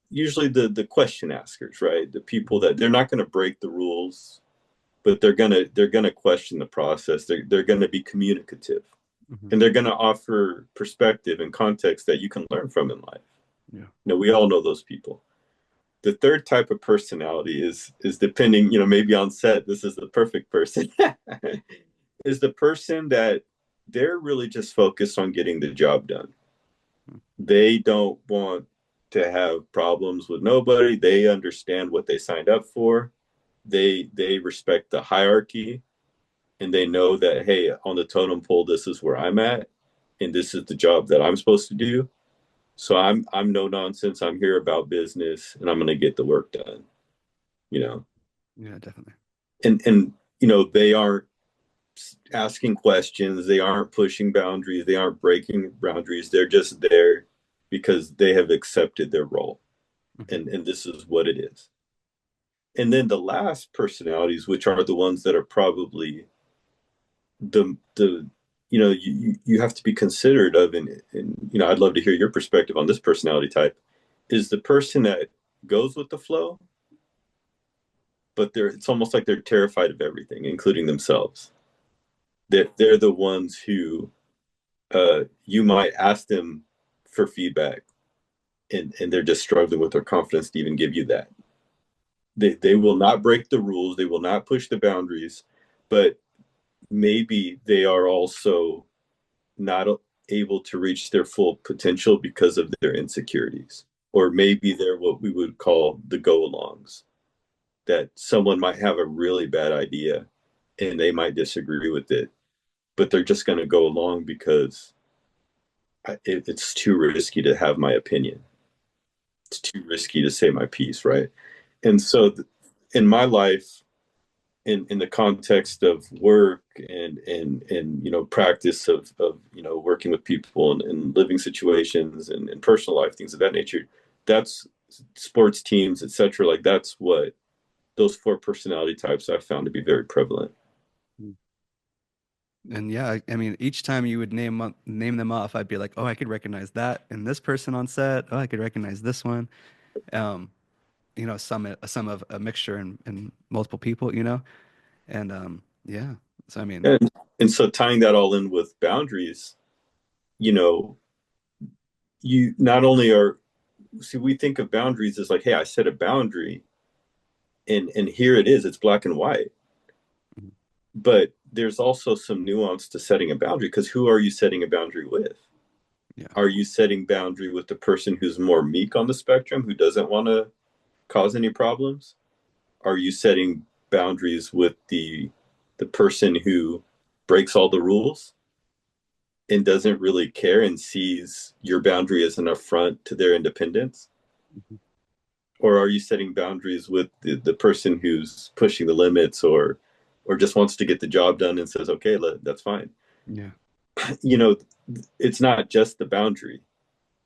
usually the question askers, right? The people Mhm. that they're not going to break the rules, but they're gonna question the process. They're gonna be communicative, Mhm. and they're gonna offer perspective and context that you can learn from in life. Yeah. You know, we all know those people. The third type of personality is depending, you know, maybe on set, this is the perfect person, is the person that they're really just focused on getting the job done. Mm. They don't want to have problems with nobody. They understand what they signed up for. They respect the hierarchy, and they know that, hey, on the totem pole, this is where I'm at, and this is the job that I'm supposed to do. So I'm no nonsense. I'm here about business, and I'm going to get the work done. You know, Yeah, definitely. and you know, they aren't asking questions. They aren't pushing boundaries. They aren't breaking boundaries. They're just there because they have accepted their role, Mhm. and this is what it is. And then the last personalities, which are the ones that are probably the you know, you have to be considerate of, and you know, I'd love to hear your perspective on this personality type, is the person that goes with the flow, but it's almost like they're terrified of everything, including themselves. They're the ones who you might ask them for feedback, and they're just struggling with their confidence to even give you that. They will not break the rules, they will not push the boundaries, but maybe they are also not able to reach their full potential because of their insecurities. Or maybe they're what we would call the go alongs, that someone might have a really bad idea and they might disagree with it, but they're just going to go along because it's too risky to have my opinion. It's too risky to say my piece, right? And so in my life, in the context of work and you know, practice of you know, working with people and living situations and personal life, things of that nature, that's sports teams, etc. Like, that's what those four personality types I've found to be very prevalent. Mm. And yeah, I mean, each time you would name them off, I'd be like, oh, I could recognize that in this person on set. Oh, I could recognize this one. Um, you know, some of a mixture in multiple people, you know, and yeah. So I mean, And so tying that all in with boundaries, you know, you not only are, see, we think of boundaries as like, hey, I set a boundary, and here it is, it's black and white. mhm. But there's also some nuance to setting a boundary, because who are you setting a boundary with? Yeah, Are you setting boundary with the person who's more meek on the spectrum, who doesn't want to cause any problems? Are you setting boundaries with the person who breaks all the rules and doesn't really care and sees your boundary as an affront to their independence? mhm. Or are you setting boundaries with the person who's pushing the limits, or just wants to get the job done and says, okay, that's fine? Yeah, You know, it's not just the boundary,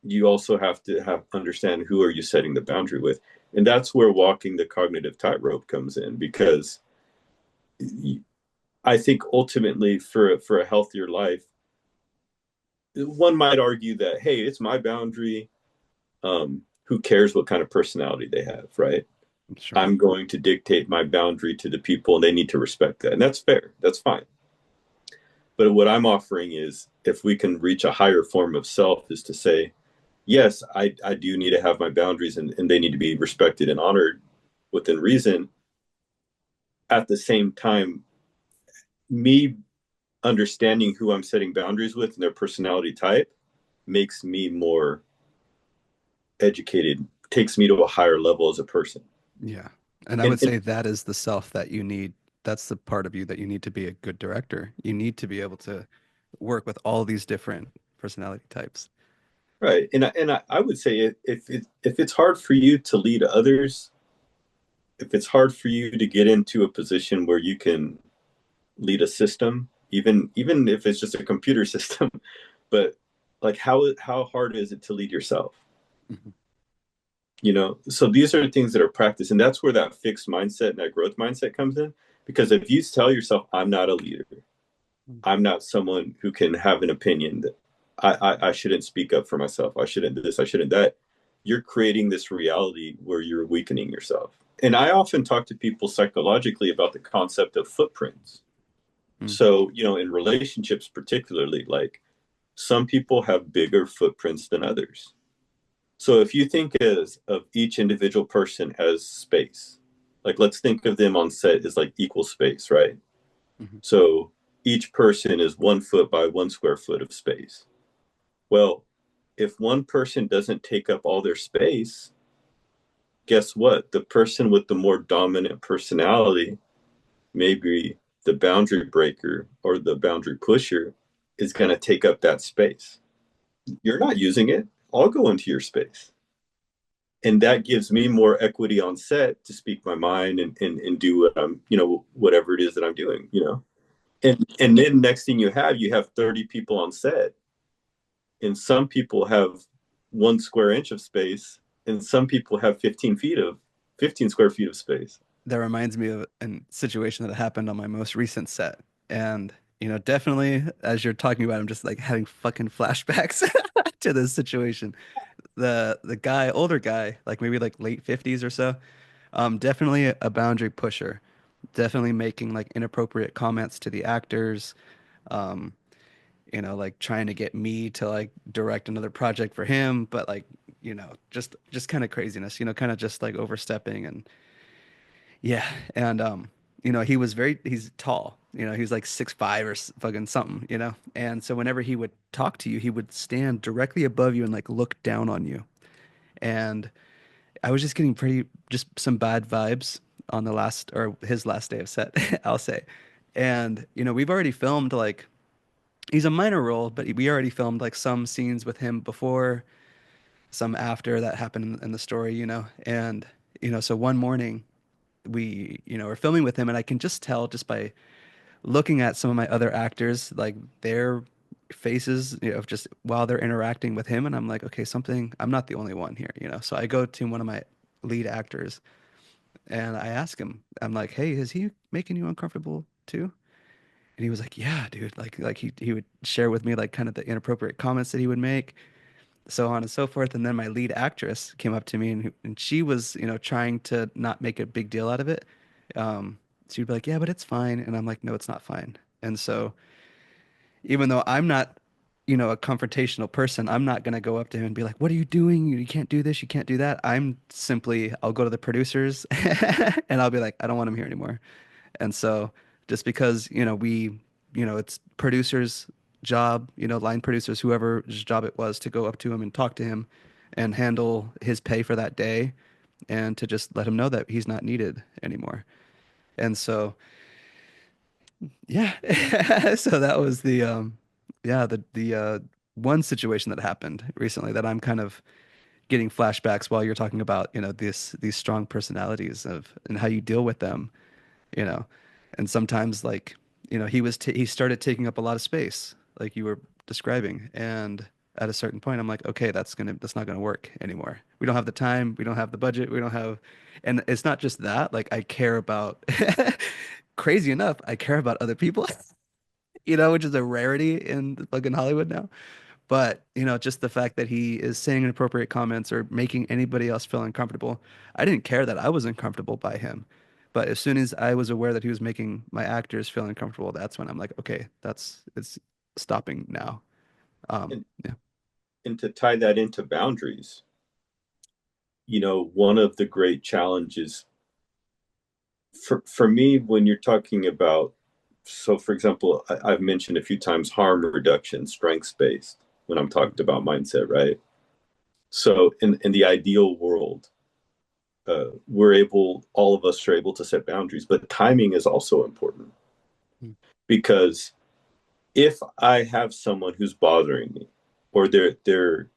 you also have to have understand who are you setting the boundary with, and that's where walking the cognitive tightrope comes in, because I think ultimately for a healthier life, one might argue that, hey, it's my boundary. Who cares what kind of personality they have, right? Sure. I'm going to dictate my boundary to the people, and they need to respect that, and that's fair. That's fine. But what I'm offering is, if we can reach a higher form of self, is to say, yes, I do need to have my boundaries, and they need to be respected and honored within reason. At the same time, me understanding who I'm setting boundaries with and their personality type makes me more educated, takes me to a higher level as a person. Yeah. And I would And say that is the self that you need. That's the part of you that you need to be a good director. You need to be able to work with all these different personality types. right, and I would say, if it's hard for you to lead others, if it's hard for you to get into a position where you can lead a system, even if it's just a computer system, but like how hard is it to lead yourself? Mhm. So these are things that are practiced, and that's where that fixed mindset and that growth mindset comes in. Because if you tell yourself, I'm not a leader, I'm not someone who can have an opinion, that I shouldn't speak up for myself, I shouldn't do this, I shouldn't that, you're creating this reality where you're weakening yourself. And I often talk to people psychologically about the concept of footprints. Mm. So, in relationships particularly, like, some people have bigger footprints than others. So if you think of each individual person as space, like, let's think of them on set as like equal space, right? Mhm. So each person is 1 foot by 1 square foot of space. Well, if one person doesn't take up all their space, guess what? The person with the more dominant personality, maybe the boundary breaker or the boundary pusher, is going to take up that space. You're not using it. I'll go into your space. And that gives me more equity on set to speak my mind, and do what I'm, whatever it is that I'm doing. And then next thing you have 30 people on set, and some people have 1 square inch of space, and some people have 15 square feet of space. That reminds me of a situation that happened on my most recent set. And, definitely as you're talking about, I'm just like having fucking flashbacks to this situation. The guy, older guy, like maybe like late 50s or so, definitely a boundary pusher. Definitely making like inappropriate comments to the actors. Um, like trying to get me to like direct another project for him, but like, just kind of craziness, kind of just like overstepping and yeah. And he's tall, he's like 6'5" or fucking something, And so whenever he would talk to you, he would stand directly above you and like look down on you. And I was just getting just some bad vibes on the last or his last day of set, I'll say. And, we've already filmed like he's a minor role, but we already filmed like some scenes with him before, some after that happened in the story, And, so one morning we, were filming with him and I can just tell just by looking at some of my other actors, like their faces, just while they're interacting with him. And I'm like, okay, I'm not the only one here, So I go to one of my lead actors and I ask him, I'm like, hey, is he making you uncomfortable too? And he was like, yeah, dude. Like he would share with me like kind of the inappropriate comments that he would make, so on and so forth. And then my lead actress came up to me and she was, trying to not make a big deal out of it. She'd be like, yeah, but it's fine. And I'm like, no, it's not fine. And so even though I'm not, a confrontational person, I'm not going to go up to him and be like, what are you doing? You can't do this. You can't do that. I'll go to the producers and I'll be like, I don't want him here anymore. And so just because, it's producers' job, line producers, whoever's job it was to go up to him and talk to him and handle his pay for that day and to just let him know that he's not needed anymore. And so, yeah. So that was the one situation that happened recently that I'm kind of getting flashbacks while you're talking about, these strong personalities and how you deal with them, you know. And sometimes like, he started taking up a lot of space like you were describing. And at a certain point, I'm like, okay, that's not gonna work anymore. We don't have the time, we don't have the budget, we don't have, and it's not just that. Like I care about, crazy enough, I care about other people, which is a rarity in fucking Hollywood now. But, just the fact that he is saying inappropriate comments or making anybody else feel uncomfortable, I didn't care that I was uncomfortable by him. But as soon as I was aware that he was making my actors feel uncomfortable, that's when I'm like, okay, it's stopping now. And Yeah. and to tie that into boundaries, one of the great challenges for me when you're talking about, so for example, I've mentioned a few times harm reduction, strengths based when I'm talking about mindset, right? So in the ideal world, all of us are able to set boundaries, but timing is also important Mm-hmm. because if I have someone who's bothering me or they're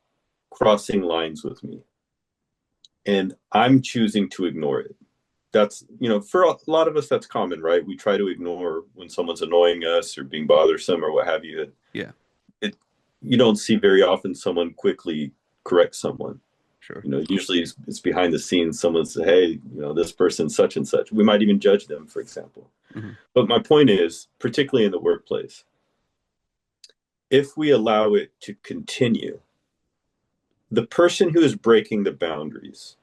crossing lines with me and I'm choosing to ignore it, that's, for a lot of us that's common, right? We try to ignore when someone's annoying us or being bothersome or what have you. Yeah, it You don't see very often someone quickly correct someone. sure. Usually it's behind the scenes. Someone says, hey, this person's such and such. We might even judge them, for example. Hmm. But my point is, particularly in the workplace, if we allow it to continue, the person who is breaking the boundaries,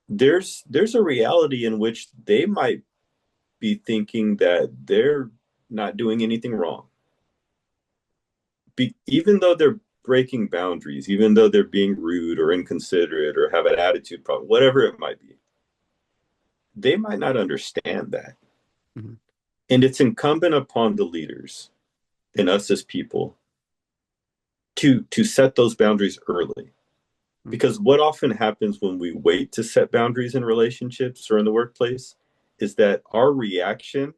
there's a reality in which they might be thinking that they're not doing anything wrong. Even though they're breaking boundaries, even though they're being rude or inconsiderate or have an attitude problem, whatever it might be, they might not understand that. Hmm. And it's incumbent upon the leaders and us as people to set those boundaries early. Because what often happens when we wait to set boundaries in relationships or in the workplace is that our reaction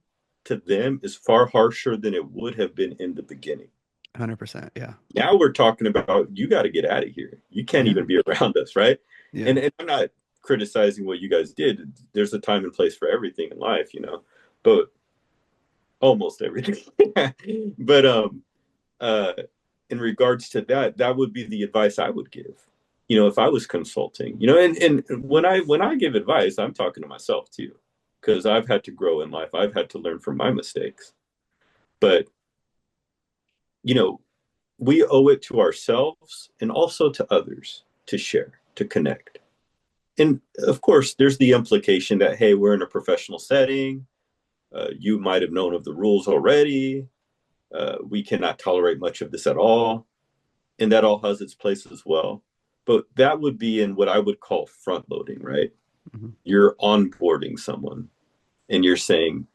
to them is far harsher than it would have been in the beginning. 100%. Yeah. Now we're talking about you got to get out of here. You can't Yeah. even be around us, right? Yeah. And I'm not criticizing what you guys did. There's a time and place for everything in life, but almost everything. But uh in regards to that, that would be the advice I would give. If I was consulting, and when I give advice, I'm talking to myself too, because I've had to grow in life. I've had to learn from my mistakes. But, you know, we owe it to ourselves and also to others to share, to connect. And of course, there's the implication that, hey, we're in a professional setting. You might have known of the rules already. We cannot tolerate much of this at all. And that all has its place as well. But that would be in what I would call front loading, right? Hmm. You're onboarding someone and you're saying,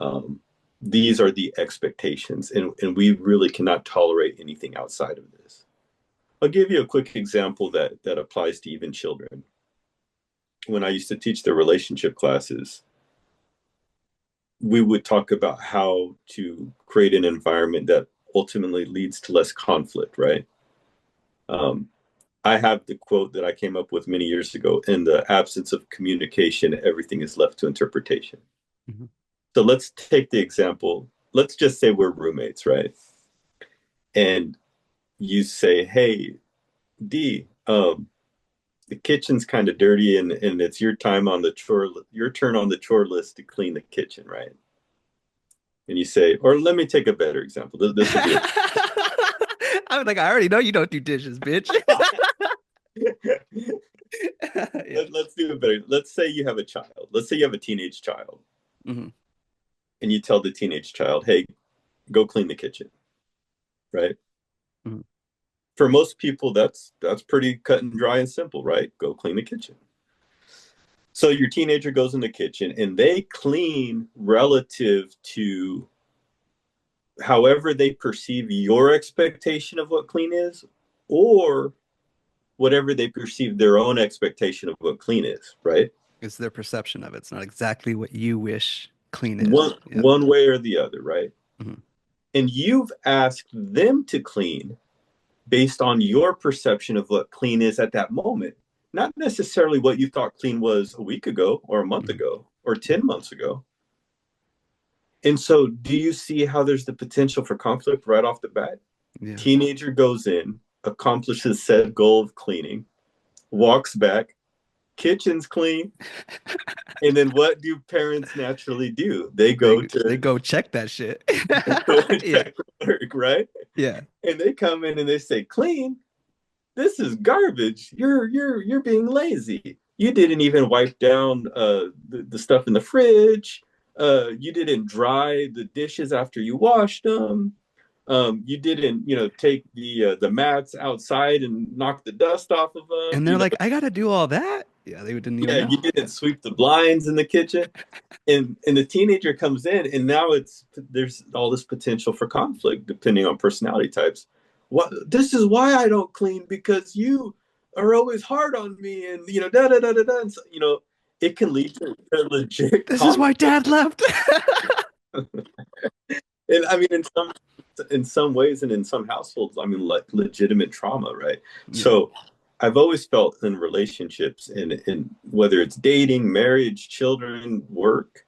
um, these are the expectations, and we really cannot tolerate anything outside of this. I'll give you a quick example that applies to even children. When I used to teach the relationship classes, we would talk about how to create an environment that ultimately leads to less conflict, right? Um, I have the quote that I came up with many years ago: in the absence of communication, everything is left to interpretation. Hmm. So let's take the example. Let's just say we're roommates, right? And you say, hey, D, the kitchen's kind of dirty and it's your turn on the chore list to clean the kitchen, right? And you say, or let me take a better example. This will be I'm like, I already know you don't do dishes, bitch. Yeah. let's do it better. Let's say you have a child. Let's say you have a teenage child Hmm. and you tell the teenage child, hey, go clean the kitchen, right? Hmm. For most people, that's pretty cut and dry and simple, right? Go clean the kitchen. So your teenager goes in the kitchen and they clean relative to however they perceive your expectation of what clean is, or whatever they perceive their own expectation of what clean is, right? It's their perception of it. It's not exactly what you wish clean is. one Yep. one way or the other, right? Hmm. And you've asked them to clean based on your perception of what clean is at that moment, not necessarily what you thought clean was a week ago or a month Hmm. ago or 10 months ago. And so do you see how there's the potential for conflict right off the bat? Yeah. Teenager goes in, accomplishes said goal of cleaning, walks back, kitchen's clean, and then what do parents naturally do? They go They to go check that shit. go and Yeah. check work, right? Yeah. And they come in and they say, "Clean, this is garbage. You're being lazy. You didn't even wipe down the stuff in the fridge. You didn't dry the dishes after you washed them. You didn't, take the mats outside and knock the dust off of them. And they're like, I gotta do all that. Yeah, they didn't even Yeah, know. you didn't Yeah. sweep the blinds in the kitchen." And the teenager comes in, and now there's all this potential for conflict depending on personality types. What This is why I don't clean, because you are always hard on me, and da da da da da. And so, it can lead to a legit This is why conflict. dad left. And I mean, in some ways, and in some households, I mean, like legitimate trauma, right? Yeah. So I've always felt in relationships, and whether it's dating, marriage, children, work,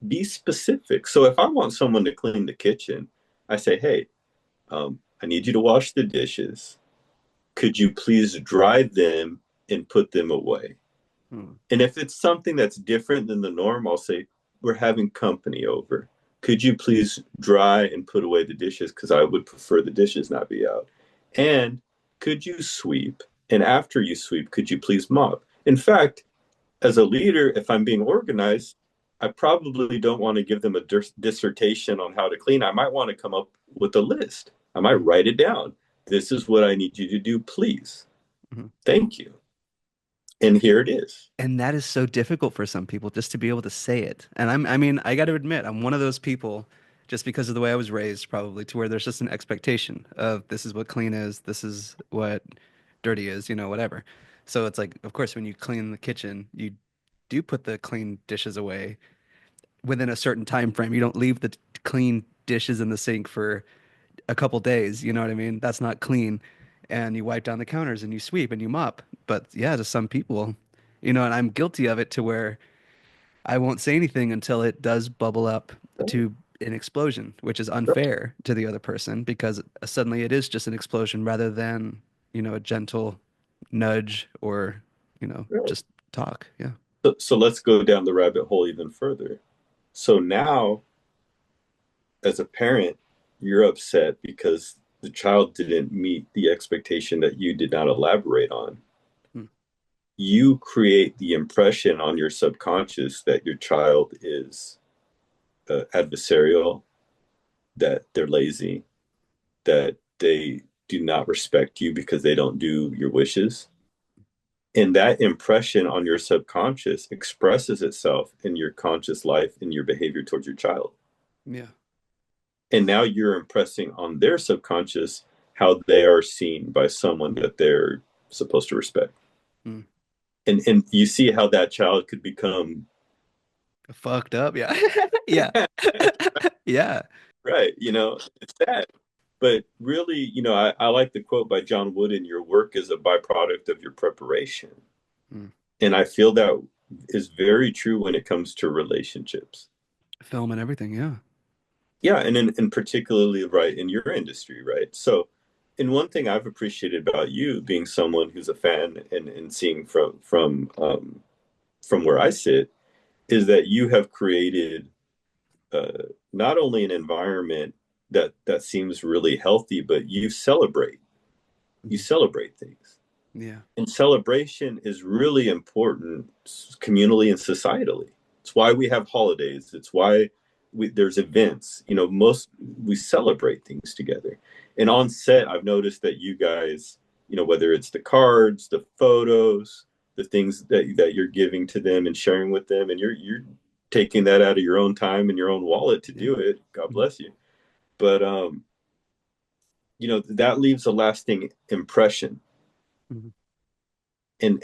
be specific. So if I want someone to clean the kitchen, I say, hey, I need you to wash the dishes. Could you please dry them and put them away? Hmm. And if it's something that's different than the norm, I'll say, we're having company over. Could you please dry and put away the dishes? Because I would prefer the dishes not be out. And could you sweep? And after you sweep, could you please mop? In fact, as a leader, if I'm being organized, I probably don't want to give them a dissertation on how to clean. I might want to come up with a list. I might Hmm. write it down. This is what I need you to do, please. Hmm. Thank you. And here it is. And that is so difficult for some people just to be able to say it. And I mean, I got to admit, I'm one of those people just because of the way I was raised, probably to where there's just an expectation of this is what clean is, this is what dirty is, whatever. So it's like, of course, when you clean the kitchen, you do put the clean dishes away within a certain time frame. You don't leave the clean dishes in the sink for a couple days. You know what I mean? That's not clean. And you wipe down the counters and you sweep and you mop. But yeah, to some people, and I'm guilty of it to where I won't say anything until it does bubble up to an explosion, which is unfair to the other person because suddenly it is just an explosion rather than, a gentle nudge or, just talk. Yeah. So let's go down the rabbit hole even further. So now, as a parent, you're upset because the child didn't meet the expectation that you did not elaborate on. Mm. You create the impression on your subconscious that your child is adversarial, that they're lazy, that they do not respect you because they don't do your wishes. And that impression on your subconscious expresses itself in your conscious life, in your behavior towards your child. Yeah. And now you're impressing on their subconscious how they are seen by someone that they're supposed to respect. Mm. And you see how that child could become Fucked up. Yeah. Yeah. Yeah. right. It's sad. But really, I like the quote by John Wooden: your work is a byproduct of your preparation. Mm. And I feel that is very true when it comes to relationships. Film and everything. Yeah. Yeah, and particularly right in your industry, right? So, and one thing I've appreciated about you being someone who's a fan and seeing from where I sit is that you have created not only an environment that seems really healthy, but you Mhm. celebrate things. Yeah. And celebration is really important communally and societally. It's why we have holidays. It's why there's events. Most we celebrate things together. And on set, I've noticed that you guys, whether it's the cards, the photos, the things that you're giving to them and sharing with them, and you're taking that out of your own time and your own wallet to Yeah. do it. God Mhm. bless you. But that leaves a lasting impression. Mhm.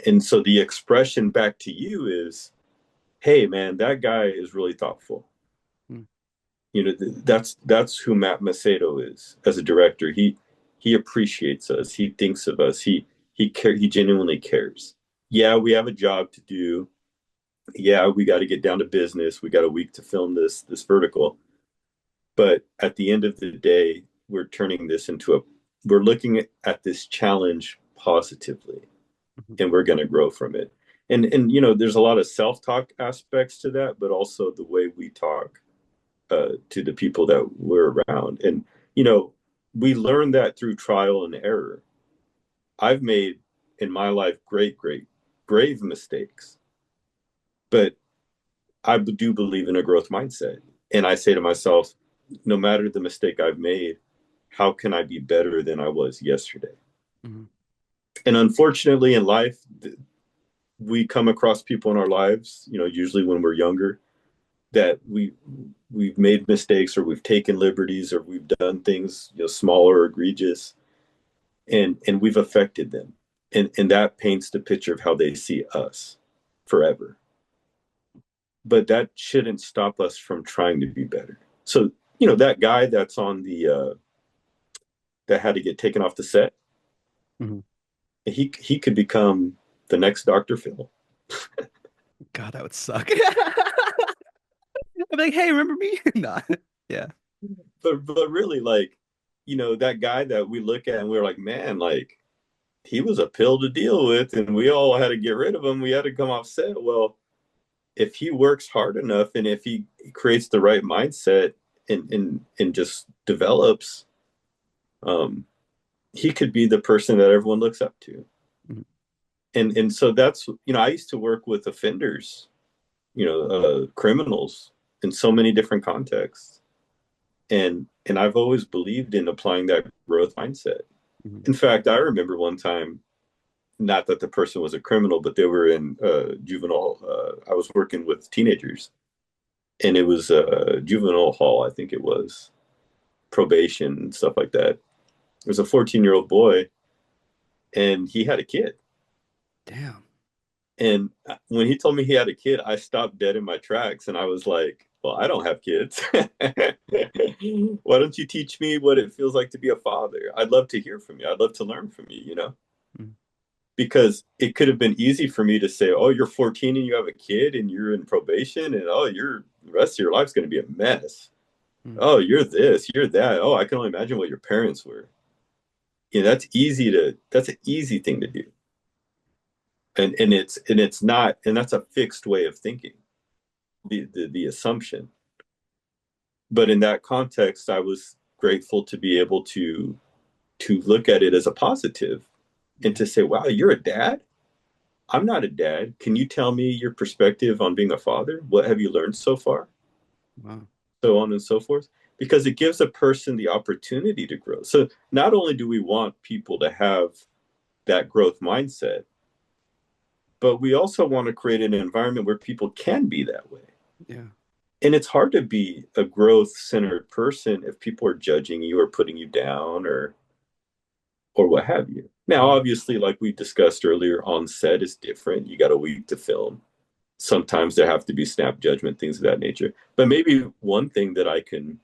And so the expression back to you is, hey man, that guy is really thoughtful. Mhm. That's who Matt Macedo is as a director. He appreciates us. He thinks of us. He genuinely cares. Yeah, we have a job to do. Yeah, we got to get down to business. We got a week to film this vertical. But at the end of the day, we're turning this into we're looking at this challenge positively, Mhm. and we're going to grow from it. And you know, there's a lot of self-talk aspects to that, but also the way we talk to the people that we're around. And you know, we learn that through trial and error. I've made in my life great grave mistakes, but I do believe in a growth mindset. And I say to myself, no matter the mistake I've made, how can I be better than I was yesterday? Mhm. And unfortunately, in life, we come across people in our lives, you know, usually when we're younger, that we've made mistakes or we've taken liberties or we've done things, you know, smaller or egregious, and we've affected them, and that paints the picture of how they see us forever. But that shouldn't stop us from trying to be better. So you know that guy that's on the that had to get taken off the set, Mhm. he could become the next Dr. Phil. God, that would suck. I'm like, hey, remember me? Nah. Yeah. But really, like, you know, that guy that we look at and we're like, man, like he was a pill to deal with, and we all had to get rid of him. We had to come off set. Well, if he works hard enough and if he creates the right mindset and just develops, um, he could be the person that everyone looks up to. Mhm. And so that's, you know, I used to work with offenders, you know, criminals in so many different contexts, and I've always believed in applying that growth mindset. Mhm. In fact, I remember one time, not that the person was a criminal, but they were in juvenile. I was working with teenagers, and it was juvenile hall, I think it was probation and stuff like that. It was a 14-year-old boy, and he had a kid. Damn. And when he told me he had a kid, I stopped dead in my tracks, and I was like, "Well, I don't have kids. Why don't you teach me what it feels like to be a father? I'd love to hear from you. I'd love to learn from you. You know." Mhm. Because it could have been easy for me to say, "Oh, you're 14 and you have a kid and you're in probation, and oh, your the rest of your life's going to be a mess. Mhm. Oh, you're this, you're that. Oh, I can only imagine what your parents were." Yeah, that's an easy thing to do, and it's not, and that's a fixed way of thinking, the assumption. But in that context, I was grateful to be able to look at it as a positive and Mhm. to say, "Wow, you're a dad. I'm not a dad. Can you tell me your perspective on being a father? What have you learned so far?" Wow. So on and so forth. Because it gives a person the opportunity to grow. So not only do we want people to have that growth mindset, but we also want to create an environment where people can be that way. Yeah. And it's hard to be a growth centered person if people are judging you or putting you down or what have you. Now, Mhm. obviously, like we discussed earlier, on set is different. You got a week to film. Sometimes there have to be snap judgment, things of that nature. But maybe one thing that I can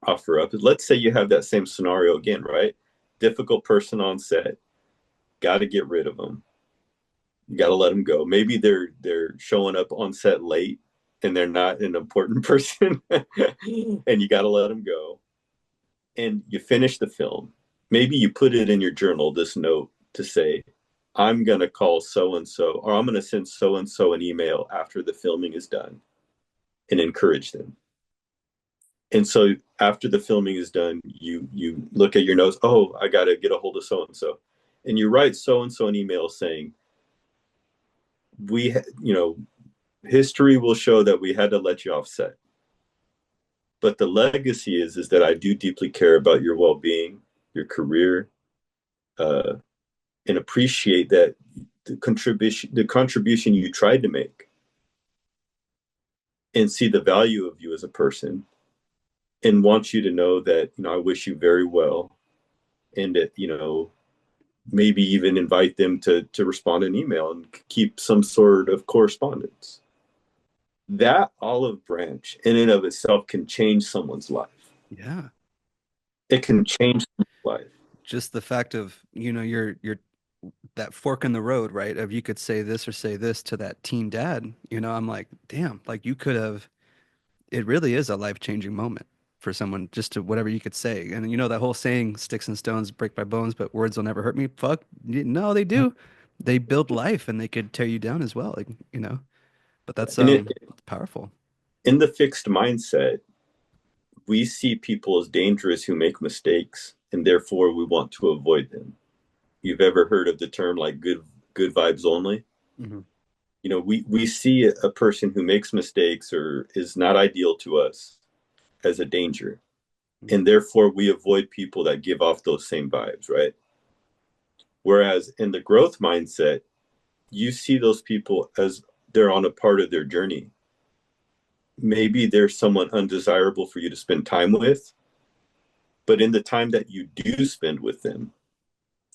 offer up is, let's say you have that same scenario again, right? Difficult person on set, got to get rid of them. You got to let them go. Maybe they're showing up on set late and they're not an important person, and you got to let them go. And you finish the film. Maybe you put it in your journal, this note to say, "I'm going to call so and so, or I'm going to send so and so an email after the filming is done," and encourage them. And so after the filming is done, you look at your notes. "Oh, I got to get a hold of so and so," and you write so and so an email saying, you know, history will show that we had to let you off set, but the legacy is that I do deeply care about your well being, your career, uh, and appreciate that the contribution you tried to make, and see the value of you as a person, and want you to know that, you know, I wish you very well, and that, you know, maybe even invite them to respond an email and keep some sort of correspondence. That olive branch in and of itself can change someone's life. Yeah. It can change someone's life. Just the fact of, you're that fork in the road, right? Of you could say this or say this to that teen dad, I'm like, damn, like you could have, it really is a life-changing moment. for someone just to whatever you could say. And you know that whole saying, sticks and stones break my bones, but words will never hurt me. Fuck, no, they do. They build life and they could tear you down as well, like, you know. But that's And powerful. in the fixed mindset, we see people as dangerous who make mistakes, and therefore we want to avoid them. You've ever heard of the term like good vibes only? Hmm. You know, we see a person who makes mistakes or is not ideal to us as a danger, and therefore we avoid people that give off those same vibes, right? Whereas in the growth mindset, you see those people as they're on a part of their journey. Maybe there's someone undesirable for you to spend time with, but in the time that you do spend with them,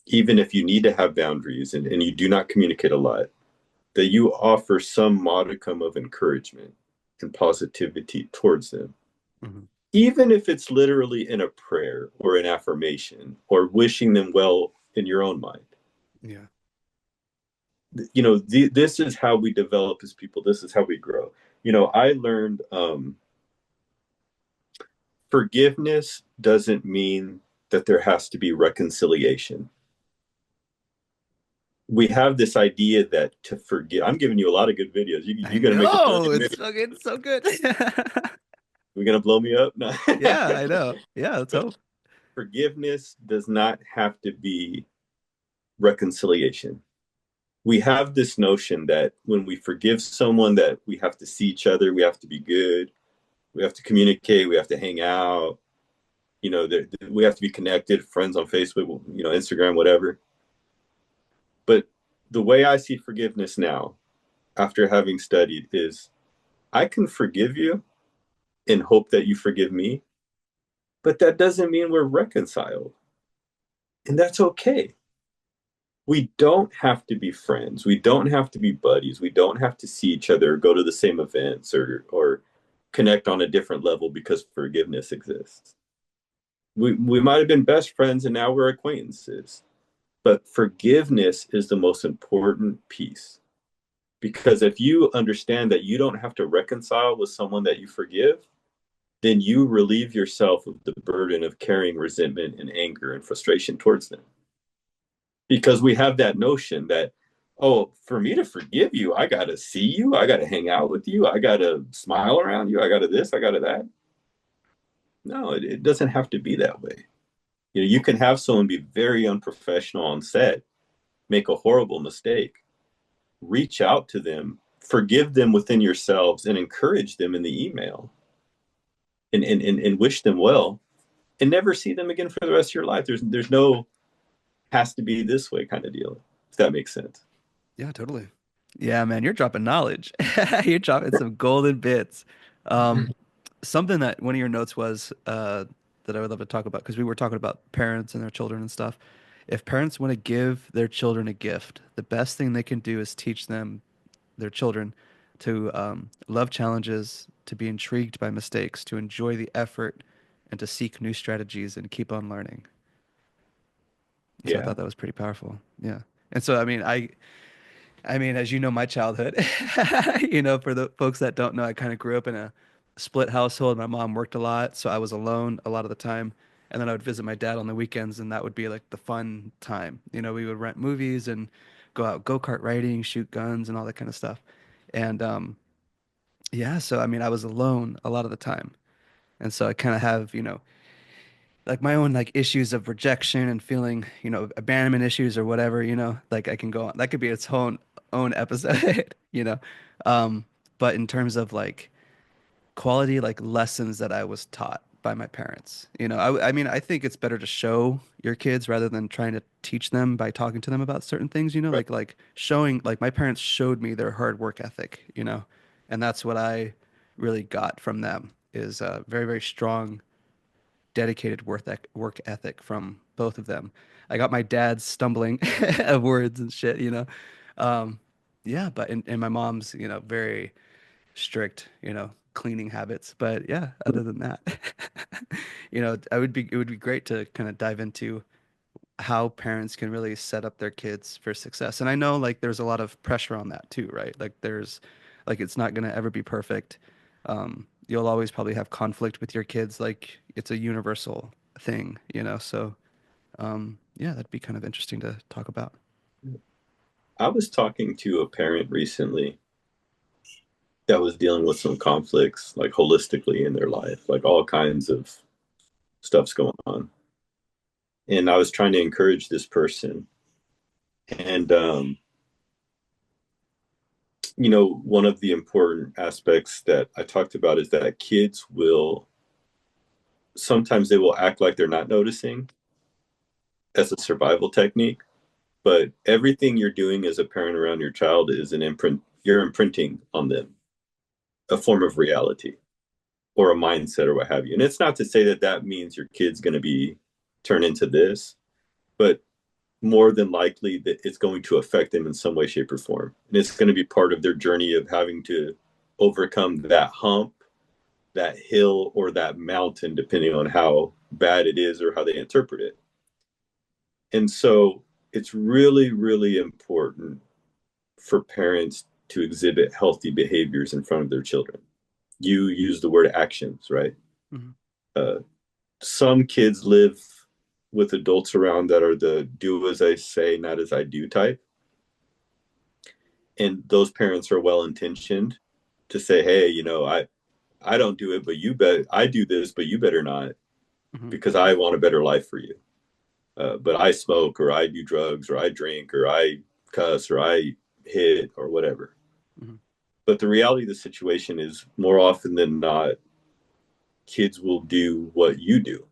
even if you need to have boundaries and you do not communicate a lot, that you offer some modicum of encouragement and positivity towards them. Hmm. Even if it's literally in a prayer or an affirmation or wishing them well in your own mind. Yeah. You know, this is how we develop as people. This is how we grow. You know, I learned forgiveness doesn't mean that there has to be reconciliation. We have this idea that to forgive, I'm giving you a lot of good videos. I You're going to make a know. million It's videos. fucking so good. We're going to blow me up? No. Yeah, I know. Yeah, let's But hope. forgiveness does not have to be reconciliation. We have this notion that when we forgive someone that we have to see each other, we have to be good, we have to communicate, we have to hang out, you know, we have to be connected, friends on Facebook, you know, Instagram, whatever. But the way I see forgiveness now, after having studied, is I can forgive you and hope that you forgive me, but that doesn't mean we're reconciled. And that's okay. We don't have to be friends. We don't have to be buddies. We don't have to see each other or go to the same events or connect on a different level because forgiveness exists. We might have been best friends and now we're acquaintances. But forgiveness is the most important piece. Because if you understand that you don't have to reconcile with someone that you forgive, then you relieve yourself of the burden of carrying resentment and anger and frustration towards them. Because we have that notion that, oh, for me to forgive you, I got to see you, I got to hang out with you, I got to smile around you, I got to this, I got to that. No, it doesn't have to be that way. You know, you can have someone be very unprofessional on set, make a horrible mistake, reach out to them, forgive them within yourselves, and encourage them in the email and wish them well, and never see them again for the rest of your life. There's no has to be this way kind of deal, if that makes sense. Yeah, totally. Yeah, man, you're dropping knowledge. You're dropping some golden bits. Um, Something that one of your notes was that I would love to talk about because we were talking about parents and their children and stuff. If parents want to give their children a gift, the best thing they can do is teach them, their children, to love challenges, to be intrigued by mistakes, to enjoy the effort, and to seek new strategies and keep on learning. So I Yeah. thought that was pretty powerful. Yeah. And so, I mean, as you know, my childhood, you know, for the folks that don't know, I kind of grew up in a split household. My mom worked a lot, so I was alone a lot of the time. And then I would visit my dad on the weekends, and that would be like the fun time. You know, we would rent movies and go out go-kart riding, shoot guns, and all that kind of stuff. And yeah, so I mean, I was alone a lot of the time. And so I kind of have, you know, like my own like issues of rejection and feeling, you know, abandonment issues or whatever, you know, like I can go on. That could be its own episode, you know. Um, but in terms of like quality like lessons that I was taught by my parents, you know, I mean, I think it's better to show your kids rather than trying to teach them by talking to them about certain things, you know, Right. like showing like my parents showed me their hard work ethic, you know, and that's what I really got from them is very, very strong dedicated work ethic from both of them. I got my dad's stumbling of words and shit, you know. Um, yeah, but and my mom's, you know, very strict, you know, cleaning habits. But yeah, other than that, you know, it would be great to kind of dive into how parents can really set up their kids for success. And I know like there's a lot of pressure on that too, right? Like there's like it's not gonna ever be perfect. you'll always probably have conflict with your kids. Like it's a universal thing, you know? So, yeah, that'd be kind of interesting to talk about. I was talking to a parent recently that was dealing with some conflicts, like holistically in their life, like all kinds of stuff's going on. And I was trying to encourage this person. And, one of the important aspects that I talked about is that kids will sometimes they will act like they're not noticing as a survival technique, but everything you're doing as a parent around your child is an imprint, you're imprinting on them a form of reality or a mindset or what have you. And it's not to say that that means your kid's going to be turned into this, but more than likely that it's going to affect them in some way, shape, or form. And it's going to be part of their journey of having to overcome that hump, that hill, or that mountain, depending on how bad it is or how they interpret it. And so it's really, really important for parents to exhibit healthy behaviors in front of their children. You use the word actions, right? Mhm. Uh, some kids live with adults around that are the do as I say, not as I do type. And those parents are well intentioned to say, hey, I don't do it, but you bet I do this, but you better not Mhm. because I want a better life for you. But I smoke or I do drugs or I drink or I cuss or I hit or whatever. Mhm. But the reality of the situation is more often than not, kids will do what you do.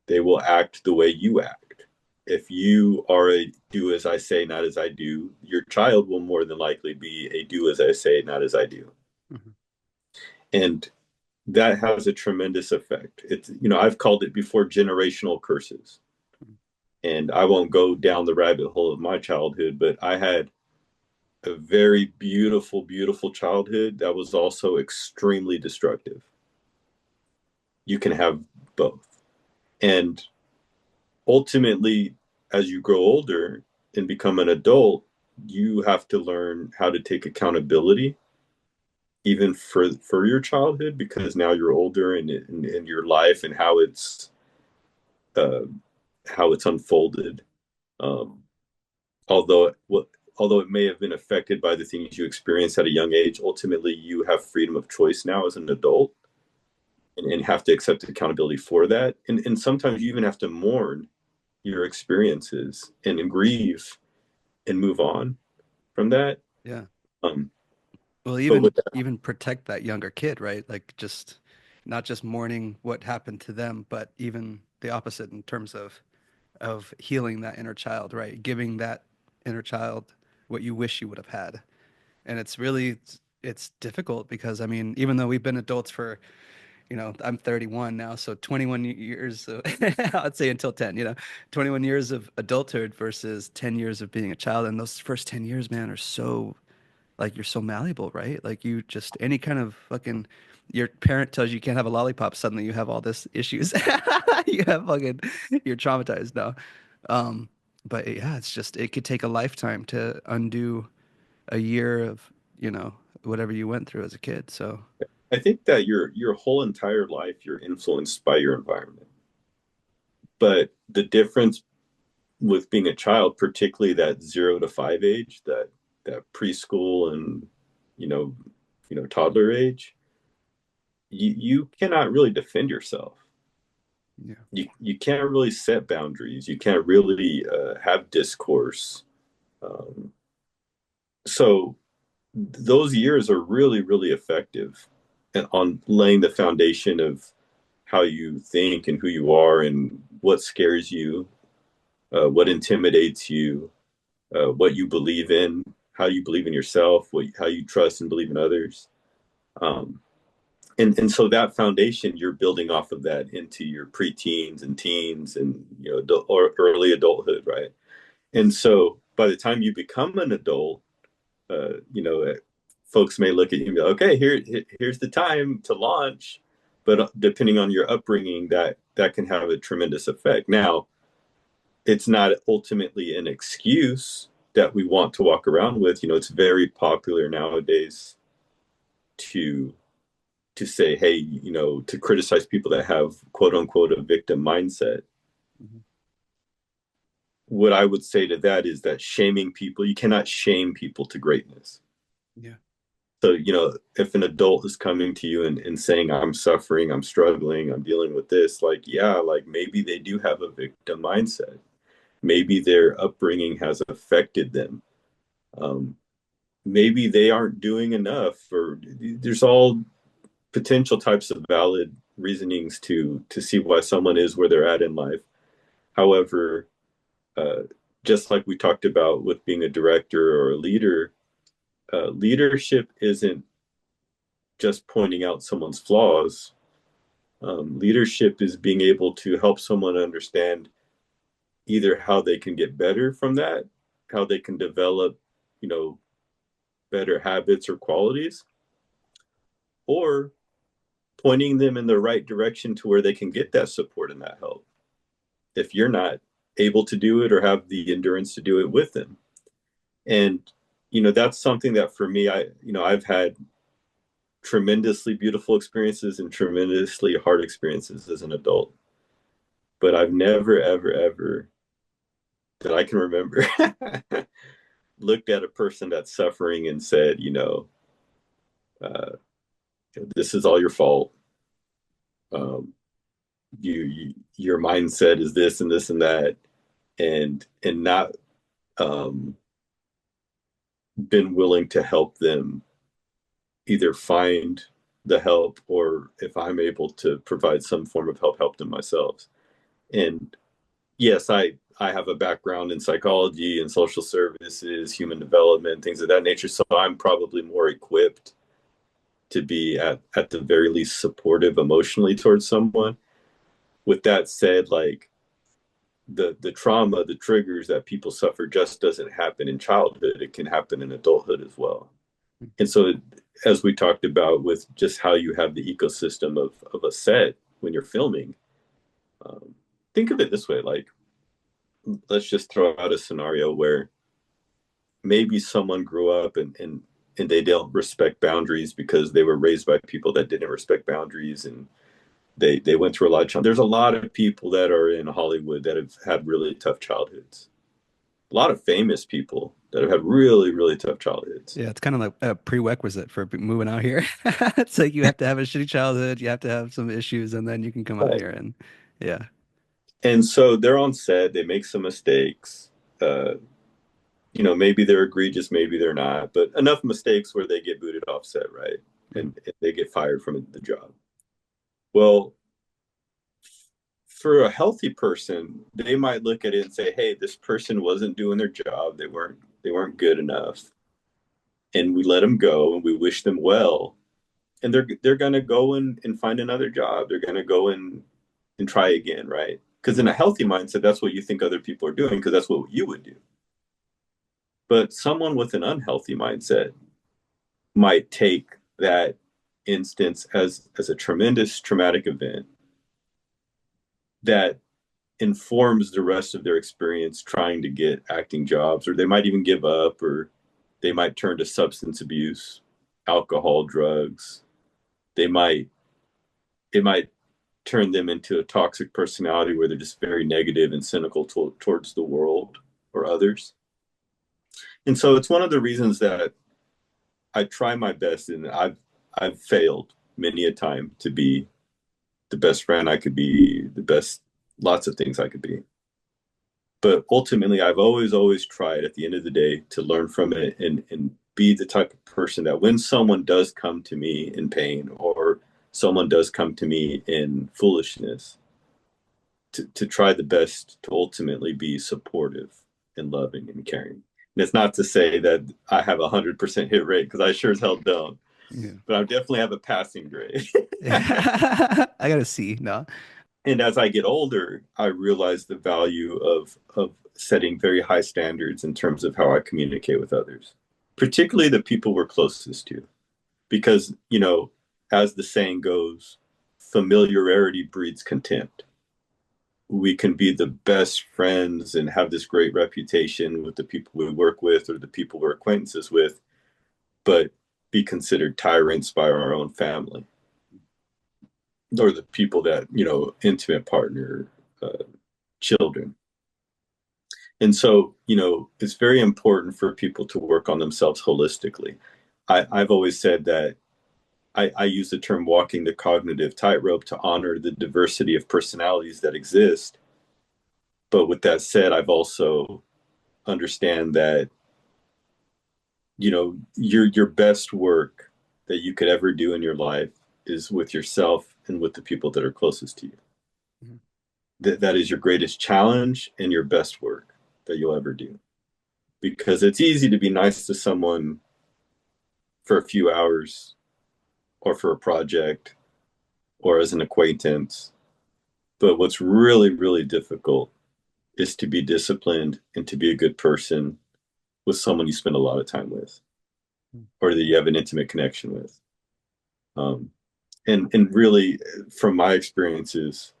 They will act the way you act. If you are a do as I say, not as I do, your child will more than likely be a do as I say, not as I do. Mhm. And that has a tremendous effect. I've called it before generational curses. Mhm. And I won't go down the rabbit hole of my childhood, but I had a very beautiful, beautiful childhood that was also extremely destructive. You can have both. And ultimately, as you grow older and become an adult, you have to learn how to take accountability even for your childhood because now you're older and in your life and uh, how it's unfolded. Um, although what although it may have been affected by the things you experienced at a young age, ultimately you have freedom of choice now as an adult and have to accept accountability for that. And sometimes you even have to mourn your experiences and grieve and move on from that. Yeah. Um, Well, but even with that, even protect that younger kid, right? Like just not just mourning what happened to them, but even the opposite in terms of healing that inner child, right? Giving that inner child what you wish you would have had. And it's difficult because I mean, even though we've been adults for, I'm 31 now, so 21 years, I'd say until 10, 21 years of adulthood versus 10 years of being a child. And those first 10 years, man, are so like you're so malleable, right? Like you just any kind of fucking your parent tells you you can't have a lollipop, suddenly you have all this issues. You have fucking you're traumatized now. Um, but yeah, it's just it could take a lifetime to undo a year of, whatever you went through as a kid. So I think that your whole entire life you're influenced by your environment. But the difference with being a child, particularly that 0 to 5 age, that preschool and you know toddler age, you cannot really defend yourself. yeah. You can't really set boundaries. You can't really have discourse. Um, so those years are really really effective on laying the foundation of how you think and who you are and what scares you, what intimidates you, what you believe in, how you believe in yourself, how you trust and believe in others. Um, and so that foundation you're building off of that into your preteens and teens and or early adulthood, right? And so by the time you become an adult, uh, you know, folks may look at you and go, okay, here's the time to launch. But depending on your upbringing, that can have a tremendous effect. Now, it's not ultimately an excuse that we want to walk around with. It's very popular nowadays to to say, hey, you know, to criticize people that have quote unquote a victim mindset. Mhm. What I would say to that is that shaming people, you cannot shame people to greatness. Yeah. So, you know, if an adult is coming to you and saying, I'm suffering, I'm struggling, I'm dealing with this, like, yeah, like maybe they do have a victim mindset. Maybe their upbringing has affected them. Um, Maybe they aren't doing enough, or there's all potential types of valid reasonings to see why someone is where they're at in life. However, uh, just like we talked about with being a director or a leader, leadership isn't just pointing out someone's flaws. Leadership is being able to help someone understand either how they can get better from that, how they can develop, you know, better habits or qualities, or pointing them in the right direction to where they can get that support and that help if you're not able to do it or have the endurance to do it with them. And you know, that's something that for me, I've had tremendously beautiful experiences and tremendously hard experiences as an adult, but I've never ever that I can remember looked at a person that's suffering and said, you know, uh, this is all your fault. Um, your mindset is this and this and that, and not um, been willing to help them either find the help, or if I'm able to provide some form of help them myself. And yes, I have a background in psychology and social services, human development, things of that nature. So I'm probably more equipped to be at the very least supportive emotionally towards someone. With that said, like the trauma, the triggers that people suffer just doesn't happen in childhood. It can happen in adulthood as well. And so, as we talked about with just how you have the ecosystem of a set when you're filming, um, think of it this way: like, let's just throw out a scenario where maybe someone grew up and they don't respect boundaries because they were raised by people that didn't respect boundaries, and they went through a lot of. There's a lot of people that are in Hollywood that have had really tough childhoods. A lot of famous people that have had really tough childhoods. Yeah, it's kind of like a prerequisite for moving out here. It's like you have to have a shitty childhood, you have to have some issues, and then you can come out Right. here and yeah. And so they're on set, they make some mistakes. Uh, you know, maybe they're egregious, maybe they're not, but enough mistakes where they get booted off set, right? Mm. And they get fired from the job. Well, for a healthy person, they might look at it and say, "Hey, this person wasn't doing their job. They weren't good enough, and we let them go, and we wish them well. And they're gonna go and find another job. They're gonna go and try again, right? Because in Mm. a healthy mindset, that's what you think other people are doing, because that's what you would do. But someone with an unhealthy mindset might take that instance as a tremendous traumatic event that informs the rest of their experience trying to get acting jobs, or they might even give up, or they might turn to substance abuse, alcohol, drugs. They might it might turn them into a toxic personality where they're just very negative and cynical towards the world or others. And so it's one of the reasons that I try my best, and I've failed many a time to be the best friend I could be, the best lots of things I could be. But ultimately, I've always tried at the end of the day to learn from it and be the type of person that when someone does come to me in pain, or someone does come to me in foolishness, to try the best to ultimately be supportive and loving and caring. And it's not to say that I have 100% hit rate, because I sure as hell don't, Yeah. but I definitely have a passing grade. I gotta see. No. And as I get older, I realize the value of setting very high standards in terms of how I communicate with others, particularly the people we're closest to. Because, you know, as the saying goes, familiarity breeds contempt. We can be the best friends and have this great reputation with the people we work with or the people we're acquaintances with, but be considered tyrants by our own family. or the people that, intimate partner, uh, children. And so, it's very important for people to work on themselves holistically. I've always said that I use the term walking the cognitive tightrope to honor the diversity of personalities that exist. But with that said, I've also understand that, your best work that you could ever do in your life is with yourself and with the people that are closest to you. Mhm. That is your greatest challenge and your best work that you'll ever do. Because it's easy to be nice to someone for a few hours or for a project or as an acquaintance. But what's really, really difficult is to be disciplined and to be a good person with someone you spend a lot of time with or that you have an intimate connection with. Um, and really, from my experiences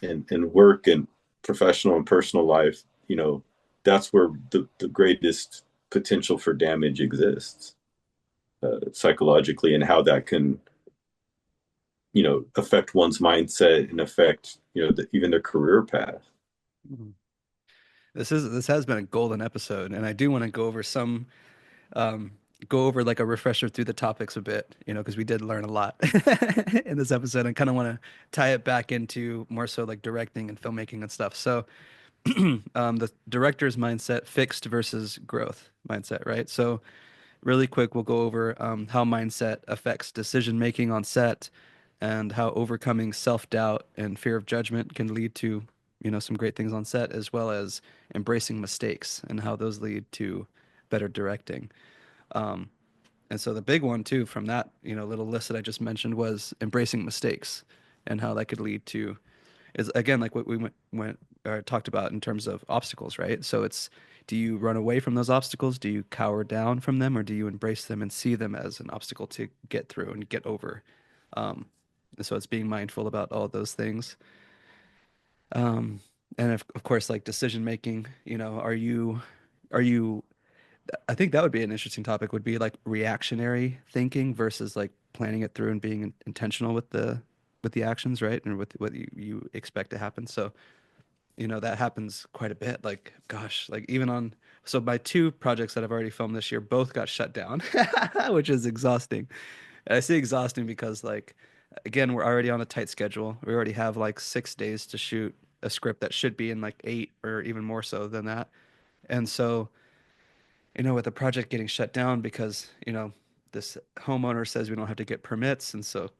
in work and professional and personal life, that's where the greatest potential for damage exists, psychologically, and how that can, affect one's mindset and affect, even their career path. Mhm. This has been a golden episode, and I do want to um go over like a refresher through the topics a bit, because we did learn a lot in this episode, and kind of want to tie it back into more so like directing and filmmaking and stuff. So, the director's mindset, fixed versus growth mindset, right? So, really quick, we'll go over how mindset affects decision making on set and how overcoming self-doubt and fear of judgment can lead to, some great things on set, as well as embracing mistakes and how those lead to better directing. Um, and so the big one too from that, little list that I just mentioned was embracing mistakes and how that could lead to is again like what we went talked about in terms of obstacles, right? So it's, do you run away from those obstacles? Do you cower down from them, or do you embrace them and see them as an obstacle to get through and get over? Um, and so it's being mindful about all those things. Um, and of course, like decision making, are you I think that would be an interesting topic, would be like reactionary thinking versus like planning it through and being intentional with the actions, right? And with what you expect to happen. So, that happens quite a bit. Like, gosh, like even on, so my two projects that I've already filmed this year both got shut down, which is exhausting. And I say exhausting because like, again, we're already on a tight schedule. We already have like 6 days to shoot a script that should be in like 8 or even more so than that. And so, with the project getting shut down because, this homeowner says we don't have to get permits. And so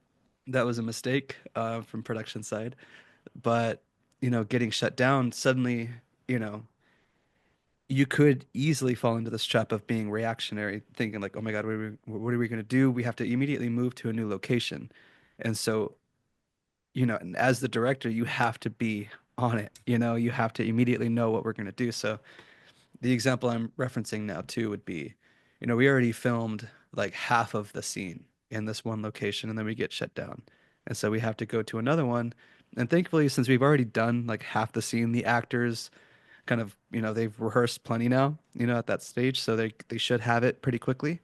that was a mistake from production side. But, getting shut down suddenly, you know, you could easily fall into this trap of being reactionary, thinking like, oh my God, what are we going to do? We have to immediately move to a new location. And so, and as the director, you have to be on it. You have to immediately know what we're going to do. So, the example I'm referencing now too would be, we already filmed like half of the scene in this one location and then we get shut down. And so we have to go to another one. And thankfully, since we've already done like half the scene, the actors kind of, they've rehearsed plenty now, at that stage. So they should have it pretty quickly.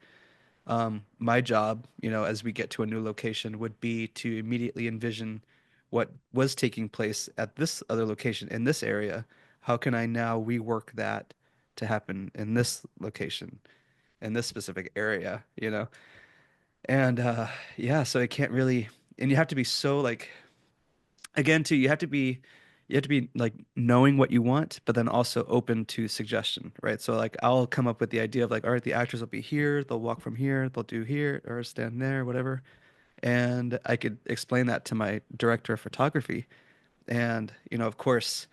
My job, as we get to a new location would be to immediately envision what was taking place at this other location in this area. How can I now rework that to happen in this location, in this specific area, And yeah, so it can't really, and you have to be so like, again, too, you have to be like knowing what you want, but then also open to suggestion, right? So like I'll come up with the idea of like, all right, the actors will be here, they'll walk from here, they'll do here or stand there, whatever. And I could explain that to my director of photography. And, of course,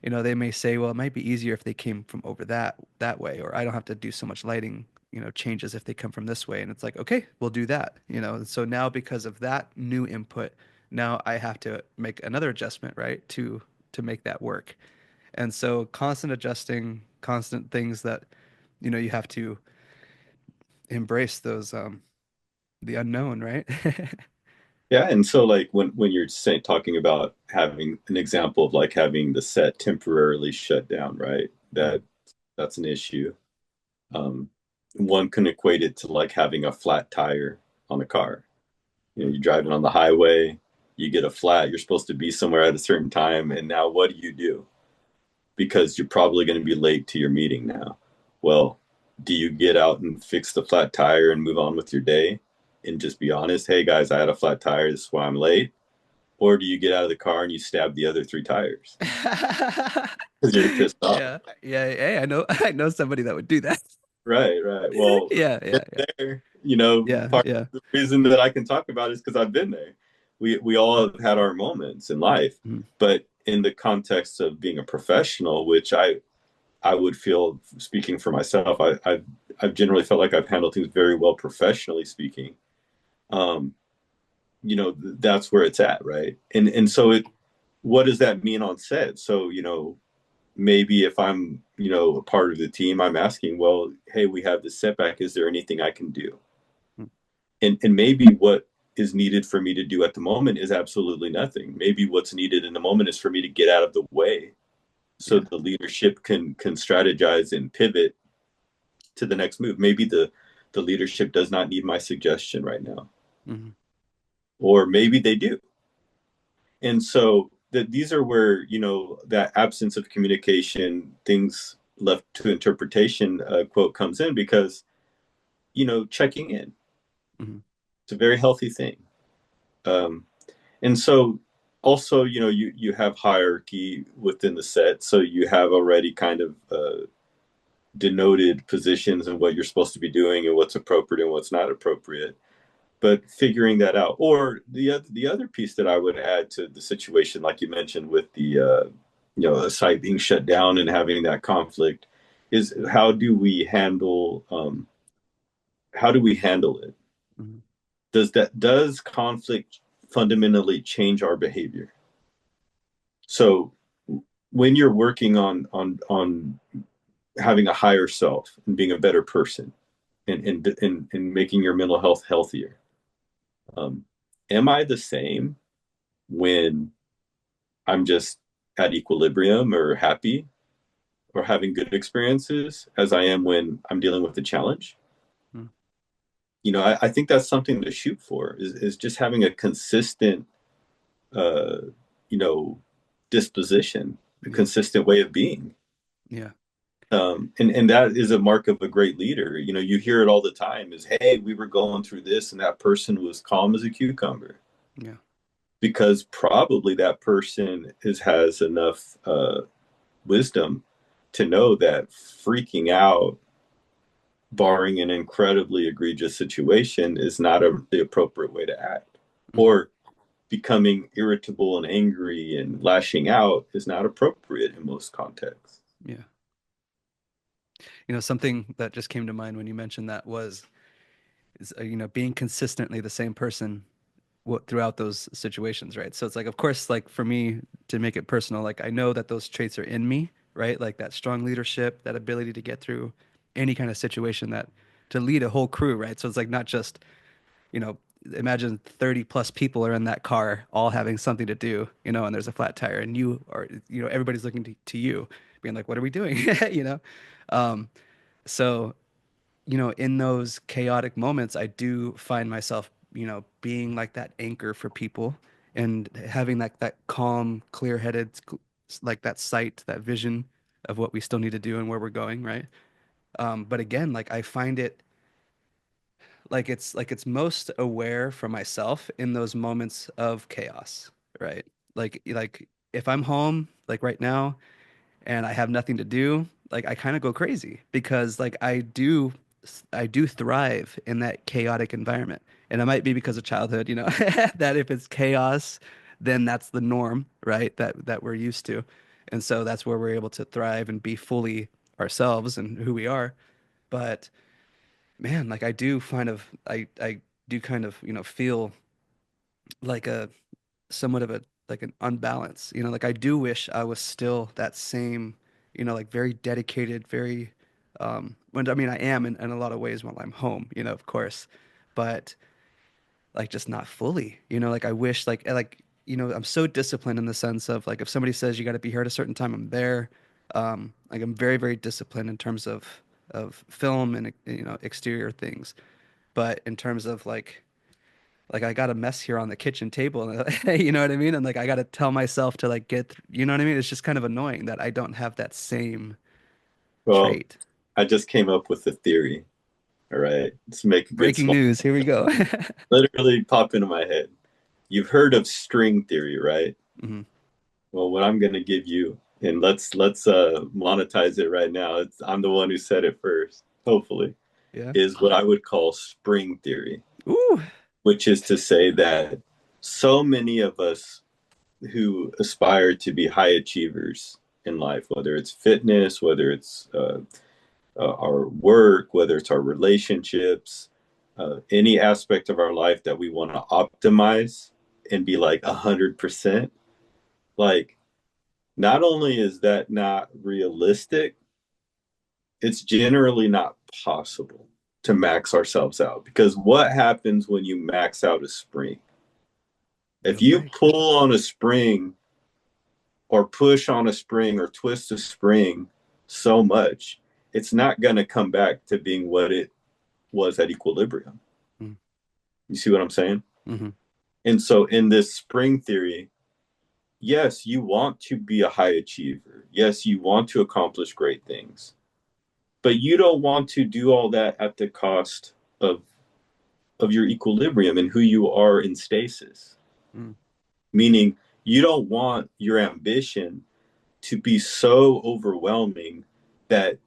they may say, well, it might be easier if they came from over that way, or I don't have to do so much lighting, changes if they come from this way. And it's like, okay, we'll do that, And so now because of that new input, now I have to make another adjustment, right, to make that work. And so constant adjusting, constant things that, you have to embrace those the unknown, right? Yeah, and so like when you're saying talking about having an example of like having the set temporarily shut down, right? Mhm. That's an issue. Um, One can equate it to like having a flat tire on a car. You're driving on the highway. you get a flat, you're supposed to be somewhere at a certain time, and now what do? Because you're probably going to be late to your meeting now. Well, do you get out and fix the flat tire and move on with your day and just be honest? Hey guys, I had a flat tire. This is why I'm late. Or do you get out of the car and you stab the other three tires because you're pissed off? Yeah. Yeah. Hey, I know I know somebody that would do that. Right, right. Well, Yeah, been yeah, yeah. there, Yeah, part yeah. of the reason that I can talk about it is because I've been there. We all have had our moments in life, Mhm. but in the context of being a professional, which I would feel, speaking for myself, I've generally felt like I've handled things very well professionally speaking. Um, that's where it's at, right? And so what does that mean on set? So, maybe if I'm, a part of the team, I'm asking, well, hey, we have this setback. Is there anything I can do? And maybe what is needed for me to do at the moment is absolutely nothing. Maybe what's needed in the moment is for me to get out of the way so Yeah. the leadership can strategize and pivot to the next move. Maybe the leadership does not need my suggestion right now, Hmm. or maybe they do. And so these are where that absence of communication, things left to interpretation, quote comes in because checking in. Hmm. It's a very healthy thing. Um, and so also you have hierarchy within the set, so you have already kind of denoted positions and what you're supposed to be doing and what's appropriate and what's not appropriate, but figuring that out. Or the other piece that I would add to the situation, like you mentioned with the a site being shut down and having that conflict, is how do we handle it? Hmm. Does conflict fundamentally change our behavior? So when you're working on having a higher self and being a better person and making your mental health healthier, um, am I the same when I'm just at equilibrium or happy or having good experiences as I am when I'm dealing with a challenge? I think that's something to shoot for is just having a consistent, uh, you know, disposition, a Yeah. consistent way of being. Yeah. And that is a mark of a great leader. You hear it all the time is, hey, we were going through this and that person was calm as a cucumber Yeah. because probably that person has enough wisdom to know that freaking out, barring an incredibly egregious situation, is not the appropriate way to act. Hmm. Or becoming irritable and angry and lashing out is not appropriate in most contexts. Yeah. Something that just came to mind when you mentioned that was, being consistently the same person throughout those situations, right? So it's like, of course, like for me to make it personal, like I know that those traits are in me, right? Like that strong leadership, that ability to get through any kind of situation, that to lead a whole crew, right? So it's like not just, you know, imagine 30 plus people are in that car all having something to do, and there's a flat tire and everybody's looking to you being like, what are we doing? you know? Um, so in those chaotic moments, I do find myself, being like that anchor for people and having that calm, clear-headed, like that sight, that vision of what we still need to do and where we're going, right? But again, like I find it like it's most aware for myself in those moments of chaos, right? Like if I'm home, like right now, and I have nothing to do, like I kind of go crazy because like I do thrive in that chaotic environment. And it might be because of childhood, that if it's chaos, then that's the norm, right? That we're used to. And so that's where we're able to thrive and be fully ourselves and who we are. But man, like I do kind of, feel like a somewhat of a like an unbalance. Like I do wish I was still that same, like very dedicated, very when I mean I am in a lot of ways while I'm home, of course, but like just not fully, like I wish I'm so disciplined in the sense of like if somebody says you got to be here at a certain time, I'm there. Like I'm very, very disciplined in terms of film and exterior things. But in terms of like like I got a mess here on the kitchen table, and you know what I mean? And like I got to tell myself to like you know what I mean? It's just kind of annoying that I don't have that same Well, trait. I just came up with a theory. All right. Let's make a good Breaking small news, here we go. literally pop into my head. You've heard of string theory, right? Hmm. Well, what I'm gonna give you, and let's monetize it right now. I'm the one who said it first, hopefully, Yeah. is what I would call spring theory, Ooh. which is to say that so many of us who aspire to be high achievers in life, whether it's fitness, whether it's our work, whether it's our relationships, any aspect of our life that we want to optimize and be like 100%, like not only is that not realistic, it's generally not possible to max ourselves out, because what happens when you max out a spring? If You'll you break. pull on a spring or push on a spring or twist a spring so much, it's not going to come back to being what it was at equilibrium. You see what I'm saying? Mm-hmm. And so in this spring theory, yes, you want to be a high achiever. Yes, you want to accomplish great things. But you don't want to do all that at the cost of your equilibrium and who you are in stasis. Mm. Meaning you don't want your ambition to be so overwhelming that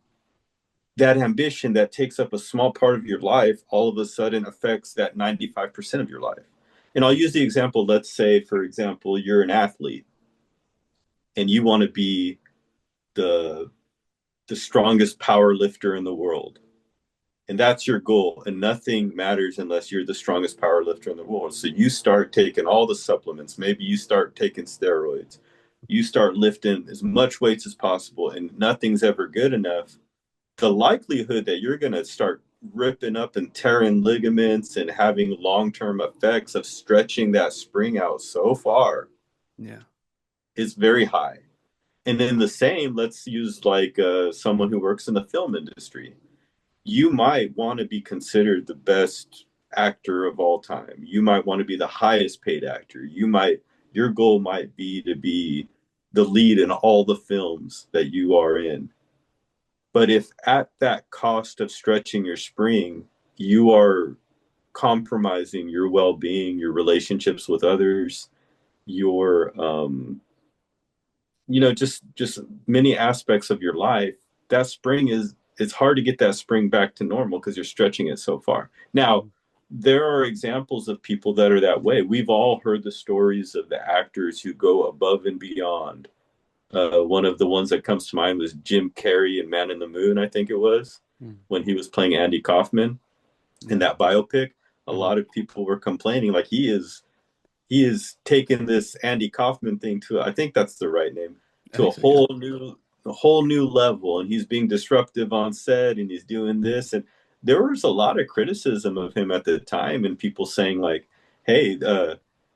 that ambition that takes up a small part of your life all of a sudden affects that 95% of your life. And I'll use the example, let's say, for example, you're an athlete and you want to be the the strongest power lifter in the world. And that's your goal. And nothing matters unless you're the strongest power lifter in the world. So you start taking all the supplements. Maybe you start taking steroids. You start lifting as much weights as possible, and nothing's ever good enough. The likelihood that you're going to start ripping up and tearing ligaments and having long-term effects of stretching that spring out so far Yeah. is very high. And then the same, let's use like someone who works in the film industry. You might want to be considered the best actor of all time. You might want to be the highest paid actor. Your goal might be to be the lead in all the films that you are in. But if at that cost of stretching your spring, you are compromising your well-being, your relationships with others, your just many aspects of your life, that spring is it's hard to get that spring back to normal because you're stretching it so far. Now, Mm-hmm. there are examples of people that are that way. We've all heard the stories of the actors who go above and beyond. One of the ones that comes to mind was Jim Carrey in Man in the Moon, I think it was, Mm. when he was playing Andy Kaufman in Yeah. that biopic. A Mm-hmm. lot of people were complaining like he is taking this Andy Kaufman thing to, I think that's the right name, I to think so, yeah. a whole new level, and he's being disruptive on set and he's doing this. And there was a lot of criticism of him at the time, and people saying like, hey,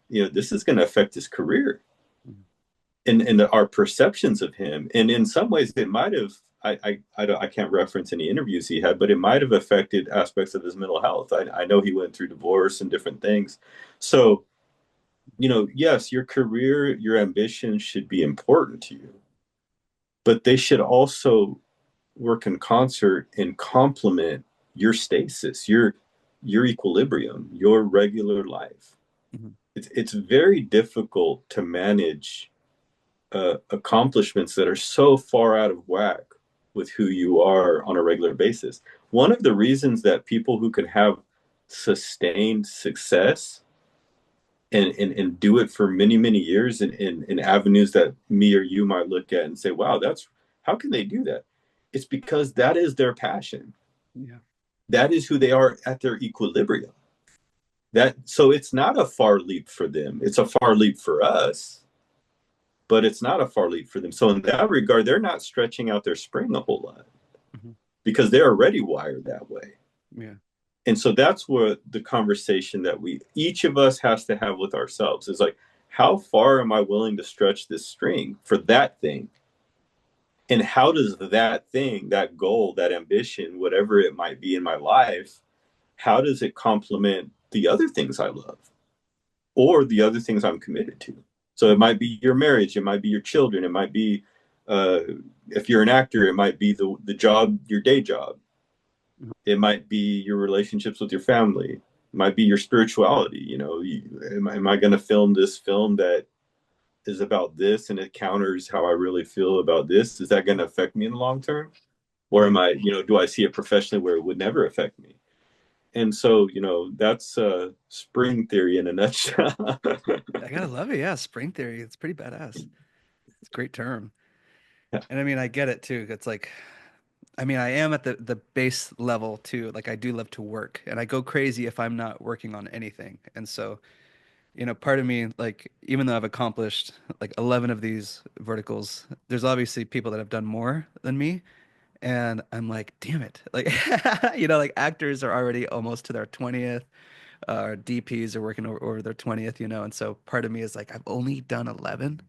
this is going to affect his career Mm-hmm. and our perceptions of him. And in some ways it might have, I can't reference any interviews he had, but it might have affected aspects of his mental health. I know he went through divorce and different things. So yes, your career, your ambition should be important to you, but they should also work in concert and complement your stasis, your equilibrium, your regular life. Mm-hmm. It's very difficult to manage accomplishments that are so far out of whack with who you are on a regular basis. One of the reasons that people who can have sustained success and do it for many, many years in avenues that me or you might look at and say, wow, that's how can they do that? It's because that is their passion. Yeah. That is who they are at their equilibrium. That so it's not a far leap for them. It's a far leap for us, but it's not a far leap for them. So in that regard, they're not stretching out their spring a whole lot Mm-hmm. because they're already wired that way. Yeah. And so that's what the conversation that we each of us has to have with ourselves is like, how far am I willing to stretch this string for that thing? And how does that thing, that goal, that ambition, whatever it might be in my life, how does it complement the other things I love? or the other things I'm committed to. So it might be your marriage, it might be your children, it might be uh, if you're an actor, it might be the job, your day job. Mhm. It might be your relationships with your family. It might be your spirituality. You know, am I going to film this film that is about this and it counters how I really feel about this? Is that going to affect me in the long term? Or am Mhm. I, do I see it professionally where it would never affect me? And so, that's spring theory in a nutshell. I gotta love it. Yeah, spring theory. It's pretty badass. It's a great term. And I mean, I get it too. It's like, I mean, I am at the base level too. Like I do love to work and I go crazy if I'm not working on anything. And so, part of me, like, even though I've accomplished like 11 of these verticals, there's obviously people that have done more than me. And I'm like, damn it. Like, like actors are already almost to their 20th. DPs are working over their 20th, and so part of me is like, I've only done 11.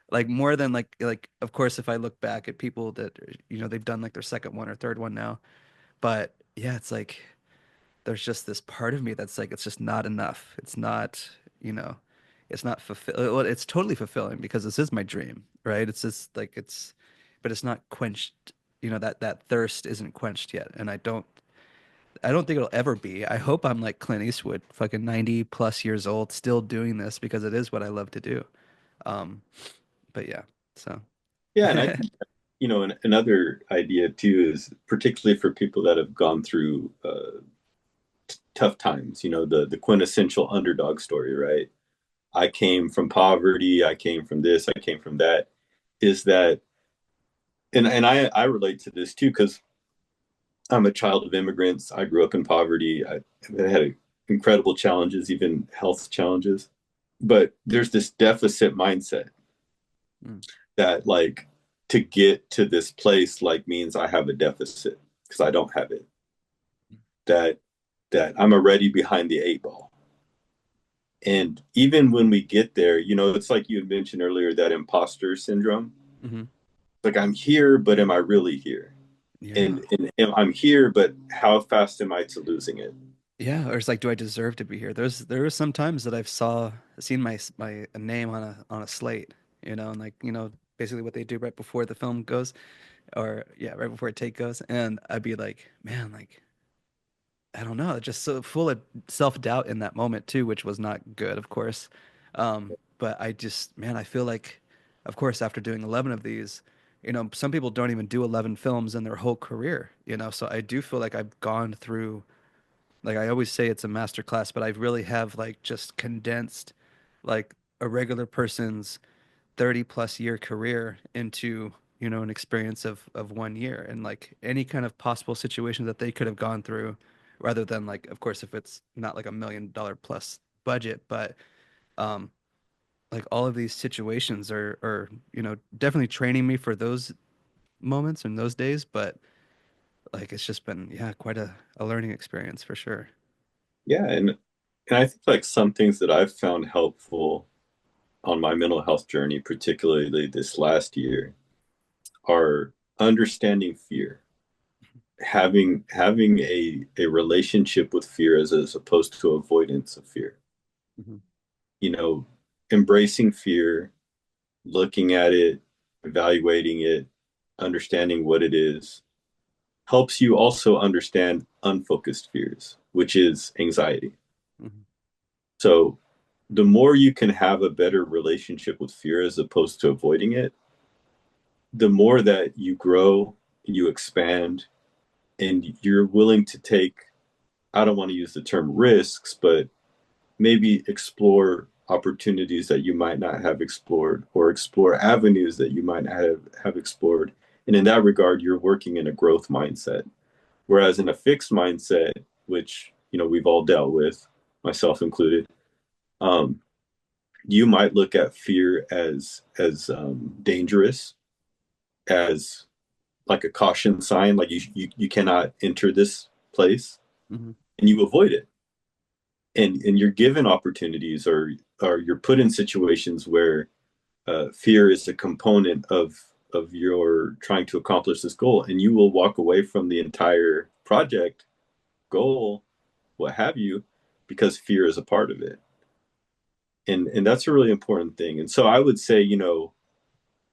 Like more than like of course if I look back at people that they've done like their second one or third one now, but yeah, it's like there's just this part of me that's like it's just not enough. It's not, you know, it's not fulfill well, it's totally fulfilling because this is my dream, right? It's just like but it's not quenched, that thirst isn't quenched yet, and I don't think it'll ever be. I hope I'm like Clint Eastwood, fucking 90 plus years old, still doing this because it is what I love to do. Um, but yeah, so Yeah, and I think another idea too is particularly for people that have gone through tough times. The quintessential underdog story, right? I came from poverty. I came from this. I came from that. Is that and I relate to this too because I'm a child of immigrants. I grew up in poverty. I had incredible challenges, even health challenges. But there's this deficit mindset mm, that like to get to this place like means I have a deficit because I don't have it. That I'm already behind the eight ball. And even when we get there, it's like you had mentioned earlier that imposter syndrome. hmm Like I'm here, but am I really here? yeah, And I'm here, but how fast am I to losing it? yeah. Or it's like, do I deserve to be here? There were some times that seen my name on a slate, and like basically what they do right before the film goes, or yeah, right before a take goes, and I'd be like, man, like I don't know, just so full of self-doubt in that moment too, which was not good, of course. But I just, man, I feel like, of course, after doing 11 of these, some people don't even do 11 films in their whole career, so I do feel like I've gone through, like I always say it's a master class, but I really have like just condensed like a regular person's 30 plus year career into an experience of 1 year, and like any kind of possible situation that they could have gone through, rather than like of course if it's not like $1 million plus budget, but um like all of these situations are definitely training me for those moments and those days, but like it's just been, yeah, quite a learning experience for sure. Yeah, and I think like some things that I've found helpful on my mental health journey, particularly this last year, are understanding fear, having a relationship with fear as opposed to avoidance of fear. Mhm. You know, embracing fear, looking at it, evaluating it, understanding what it is, helps you also understand unfocused fears, which is anxiety. Mhm. So the more you can have a better relationship with fear as opposed to avoiding it, the more that you grow, you expand, and you're willing to take, I don't want to use the term risks, but maybe explore opportunities that you might not have explored or explore avenues that you might not have explored. And in that regard, you're working in a growth mindset. Whereas in a fixed mindset, which we've all dealt with, myself included, um, you might look at fear as dangerous, as like a caution sign, like you cannot enter this place, Mhm. and you avoid it. And you're given opportunities, or you're put in situations where fear is a component of your trying to accomplish this goal, and you will walk away from the entire project, goal, what have you, because fear is a part of it. And that's a really important thing. And so I would say, you know,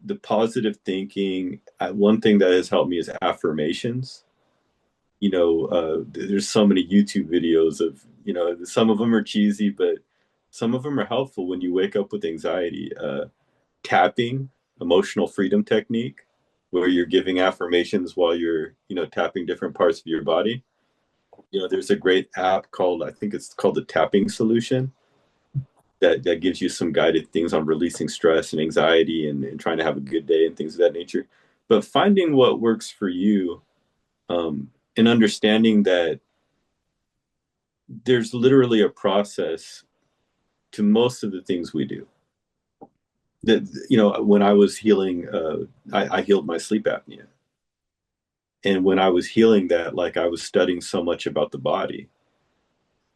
the positive thinking, one thing that has helped me is affirmations. You know, there's so many YouTube videos of, you know, some of them are cheesy, but some of them are helpful when you wake up with anxiety. Tapping, emotional freedom technique, where you're giving affirmations while you're, you know, tapping different parts of your body. You know, there's a great app called, I think it's called the Tapping Solution, that gives you some guided things on releasing stress and anxiety and trying to have a good day and things of that nature. But finding what works for you, and understanding that there's literally a process to most of the things we do. That, you know, when I was healing, I healed my sleep apnea, and when I was healing that, like I was studying so much about the body,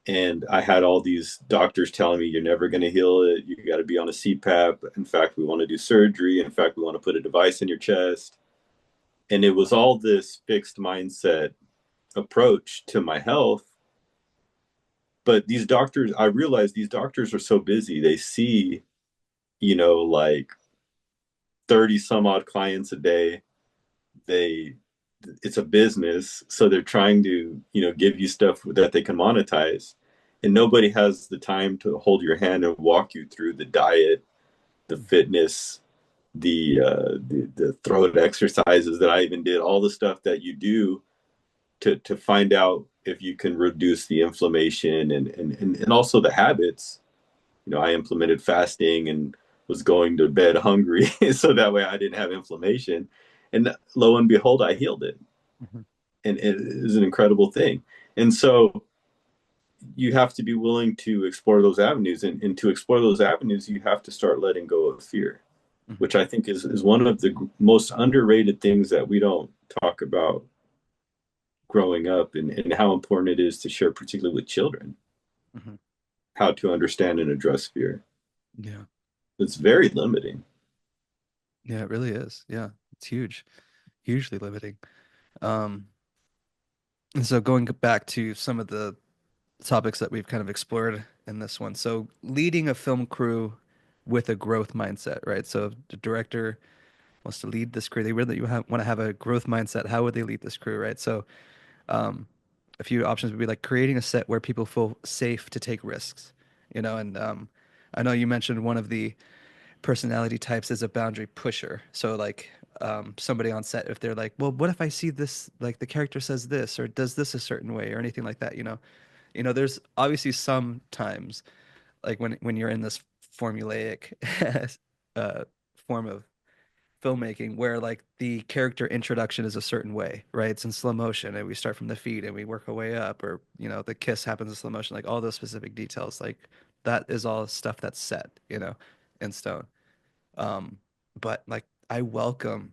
and I had all these doctors telling me you're never going to heal it. You got to be on a CPAP. In fact, we want to do surgery. In fact, we want to put a device in your chest. And it was all this fixed mindset approach to my health. But these doctors, I realized these doctors are so busy. They see, you know, like 30 some odd clients a day. They, it's a business. So they're trying to, you know, give you stuff that they can monetize. And nobody has the time to hold your hand and walk you through the diet, the fitness, the throat exercises that I even did, all the stuff that you do to find out if you can reduce the inflammation and also the habits. You know, I implemented fasting and was going to bed hungry so that way I didn't have inflammation. And lo and behold, I healed it. Mhm. And it is an incredible thing. And so you have to be willing to explore those avenues. And to explore those avenues, you have to start letting go of fear, Mhm. which I think is one of the most underrated things that we don't talk about growing up, and how important it is to share, particularly with children, Mhm. how to understand and address fear. Yeah. It's very limiting. Yeah, it really is. Yeah. It's huge. Hugely limiting. Um, and so going back to some of the topics that we've kind of explored in this one. So leading a film crew with a growth mindset, right? So if the director wants to lead this crew, they really want to have a growth mindset. How would they lead this crew, right? So um, a few options would be like creating a set where people feel safe to take risks, you know, and I know you mentioned one of the personality types is a boundary pusher. So like somebody on set, if they're like, well, what if I see this, like the character says this or does this a certain way or anything like that, you know, there's obviously some times like when you're in this formulaic uh, form of filmmaking where like the character introduction is a certain way, right? It's in slow motion and we start from the feet and we work our way up, or you know, the kiss happens in slow motion, like all those specific details, like that is all stuff that's set, you know, in stone. Um, but like I welcome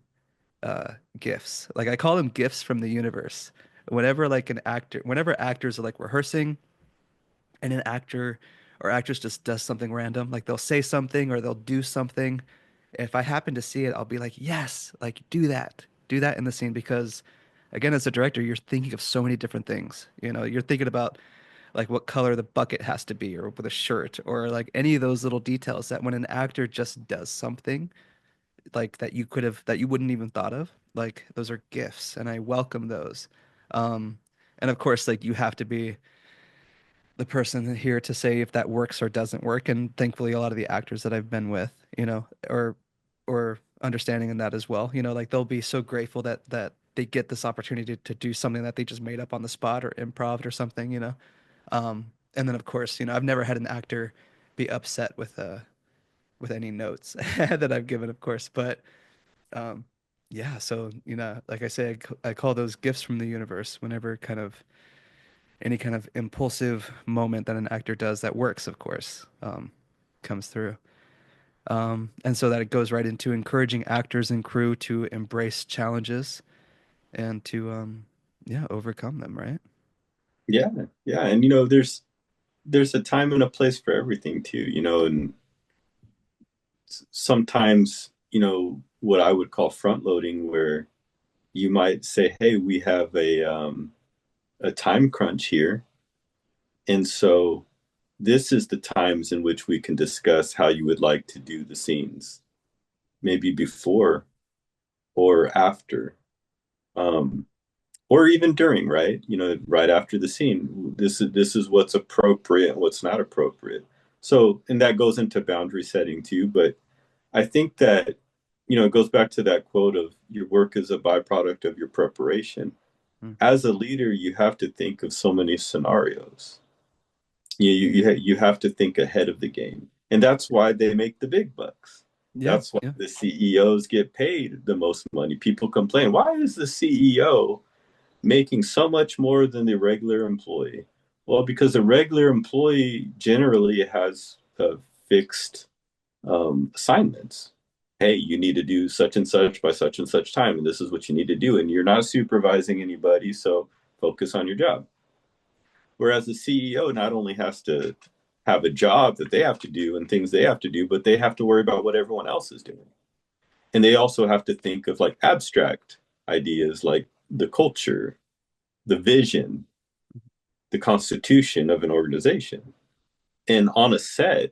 gifts. Like I call them gifts from the universe. Whenever actors are like rehearsing and an actor or actress just does something random, like they'll say something or they'll do something. If I happen to see it, I'll be like, yes, like do that in the scene because, again, as a director, you're thinking of so many different things. You know, you're thinking about like what color the bucket has to be or with a shirt or like any of those little details that when an actor just does something like that you wouldn't even thought of, like those are gifts and I welcome those. And of course, like you have to be the person here to say if that works or doesn't work. And thankfully, a lot of the actors that I've been with, you know, or understanding in that as well, you know, like they'll be so grateful that they get this opportunity to do something that they just made up on the spot or improv or something, you know. And then of course, you know, I've never had an actor be upset with any notes that I've given, of course, but um, yeah. So you know, like I say, I call those gifts from the universe whenever kind of any kind of impulsive moment that an actor does that works, of course, comes through. And so that it goes right into encouraging actors and crew to embrace challenges and to, yeah, overcome them, right? Yeah, yeah, and you know, there's a time and a place for everything too. You know, and sometimes, you know, what I would call front loading, where you might say, "Hey, we have a time crunch here," and so this is the times in which we can discuss how you would like to do the scenes, maybe before or after, um, or even during, right? You know, right after the scene. This is what's appropriate and what's not appropriate. So, and that goes into boundary setting too. But I think that, it goes back to that quote of your work is a byproduct of your preparation. Mm. As a leader, you have to think of so many scenarios. You have to think ahead of the game, and that's why they make the big bucks. Yeah, That's why yeah, the CEOs get paid the most money. People complain, why is the CEO making so much more than the regular employee? Well, because the regular employee generally has fixed assignments. Hey, you need to do such and such by such and such time, and this is what you need to do. And you're not supervising anybody, so focus on your job. Whereas the CEO not only has to have a job that they have to do and things they have to do, but they have to worry about what everyone else is doing. And they also have to think of like abstract ideas like the culture, the vision, the constitution of an organization. And on a set,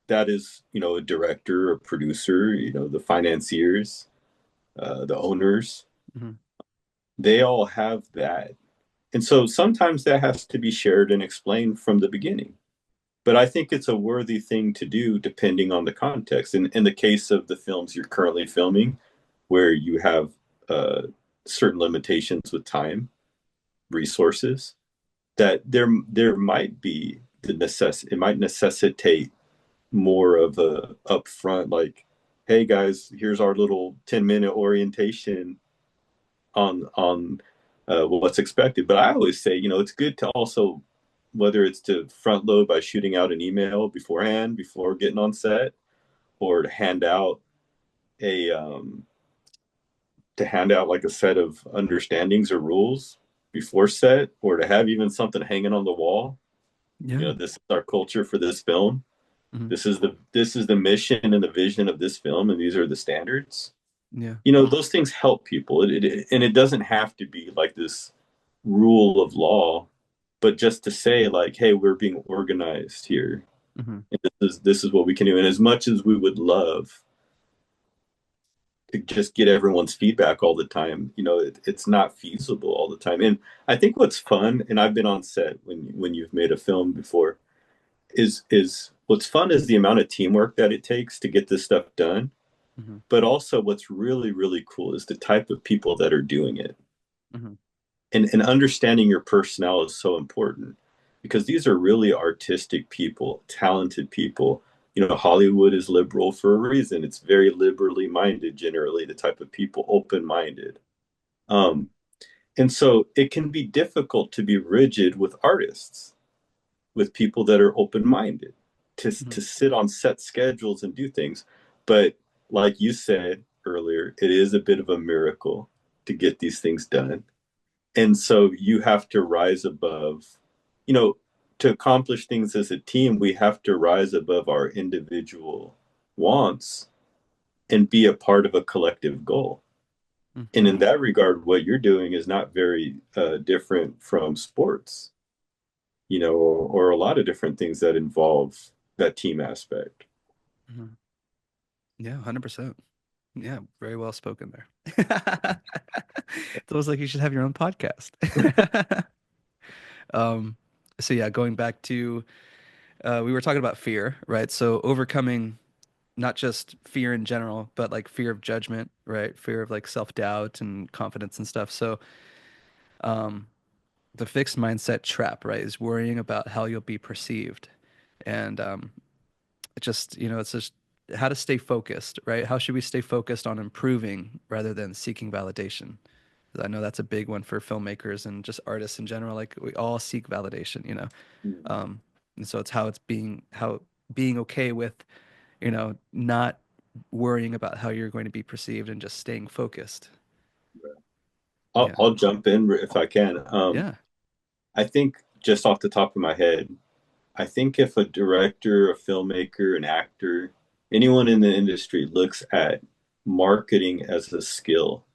that is, a director, a producer, the financiers, the owners, hmm they all have that. And so sometimes that has to be shared and explained from the beginning. But I think it's a worthy thing to do depending on the context. In the case of the films you're currently filming, where you have uh, certain limitations with time, resources, that there might be it might necessitate more of a upfront like, hey guys, here's our little 10-minute orientation on what's expected. But I always say, it's good to also, whether it's to front load by shooting out an email beforehand before getting on set, or a to hand out like a set of understandings or rules before set, or to have even something hanging on the wall. yeah, This is our culture for this film. hmm This is the mission and the vision of this film, and these are the standards. yeah, Those things help people. And it doesn't have to be like this rule of law, but just to say like, hey, we're being organized here. hmm And this is what we can do. And as much as we would love to just get everyone's feedback all the time, it's not feasible all the time. And I think what's fun, and I've been on set when you've made a film before, is what's fun is the amount of teamwork that it takes to get this stuff done. hmm But also what's really, really cool is the type of people that are doing it. hmm And understanding your personnel is so important because these are really artistic people, talented people. Hollywood is liberal for a reason. It's very liberally minded, generally, the type of people, open minded. Um, and so it can be difficult to be rigid with artists, with people that are open minded, hmm to sit on set schedules and do things. But like you said earlier, it is a bit of a miracle to get these things done. And so you have to rise above, you know, to accomplish things as a team, we have to rise above our individual wants and be a part of a collective goal. And in hmm that regard, what you're doing is not very different from sports, or a lot of different things that involve that team aspect. hmm Yeah, 100%. Yeah, very well spoken there. It's almost like you should have your own podcast. Um, so yeah, going back to we were talking about fear, right? So overcoming not just fear in general, but like fear of judgment, right? Fear of like self-doubt and confidence and stuff. So um, the fixed mindset trap, right, is worrying about how you'll be perceived. And it just, it's just how to stay focused, right? How should we stay focused on improving rather than seeking validation? 'Cause I know that's a big one for filmmakers and just artists in general. Like we all seek validation. Um, and so it's how being okay with, not worrying about how you're going to be perceived and just staying focused. I'll, Yeah. I'll jump in if I can. Yeah. I think just off the top of my head, I think if a director, a filmmaker, an actor, anyone in the industry looks at marketing as a skill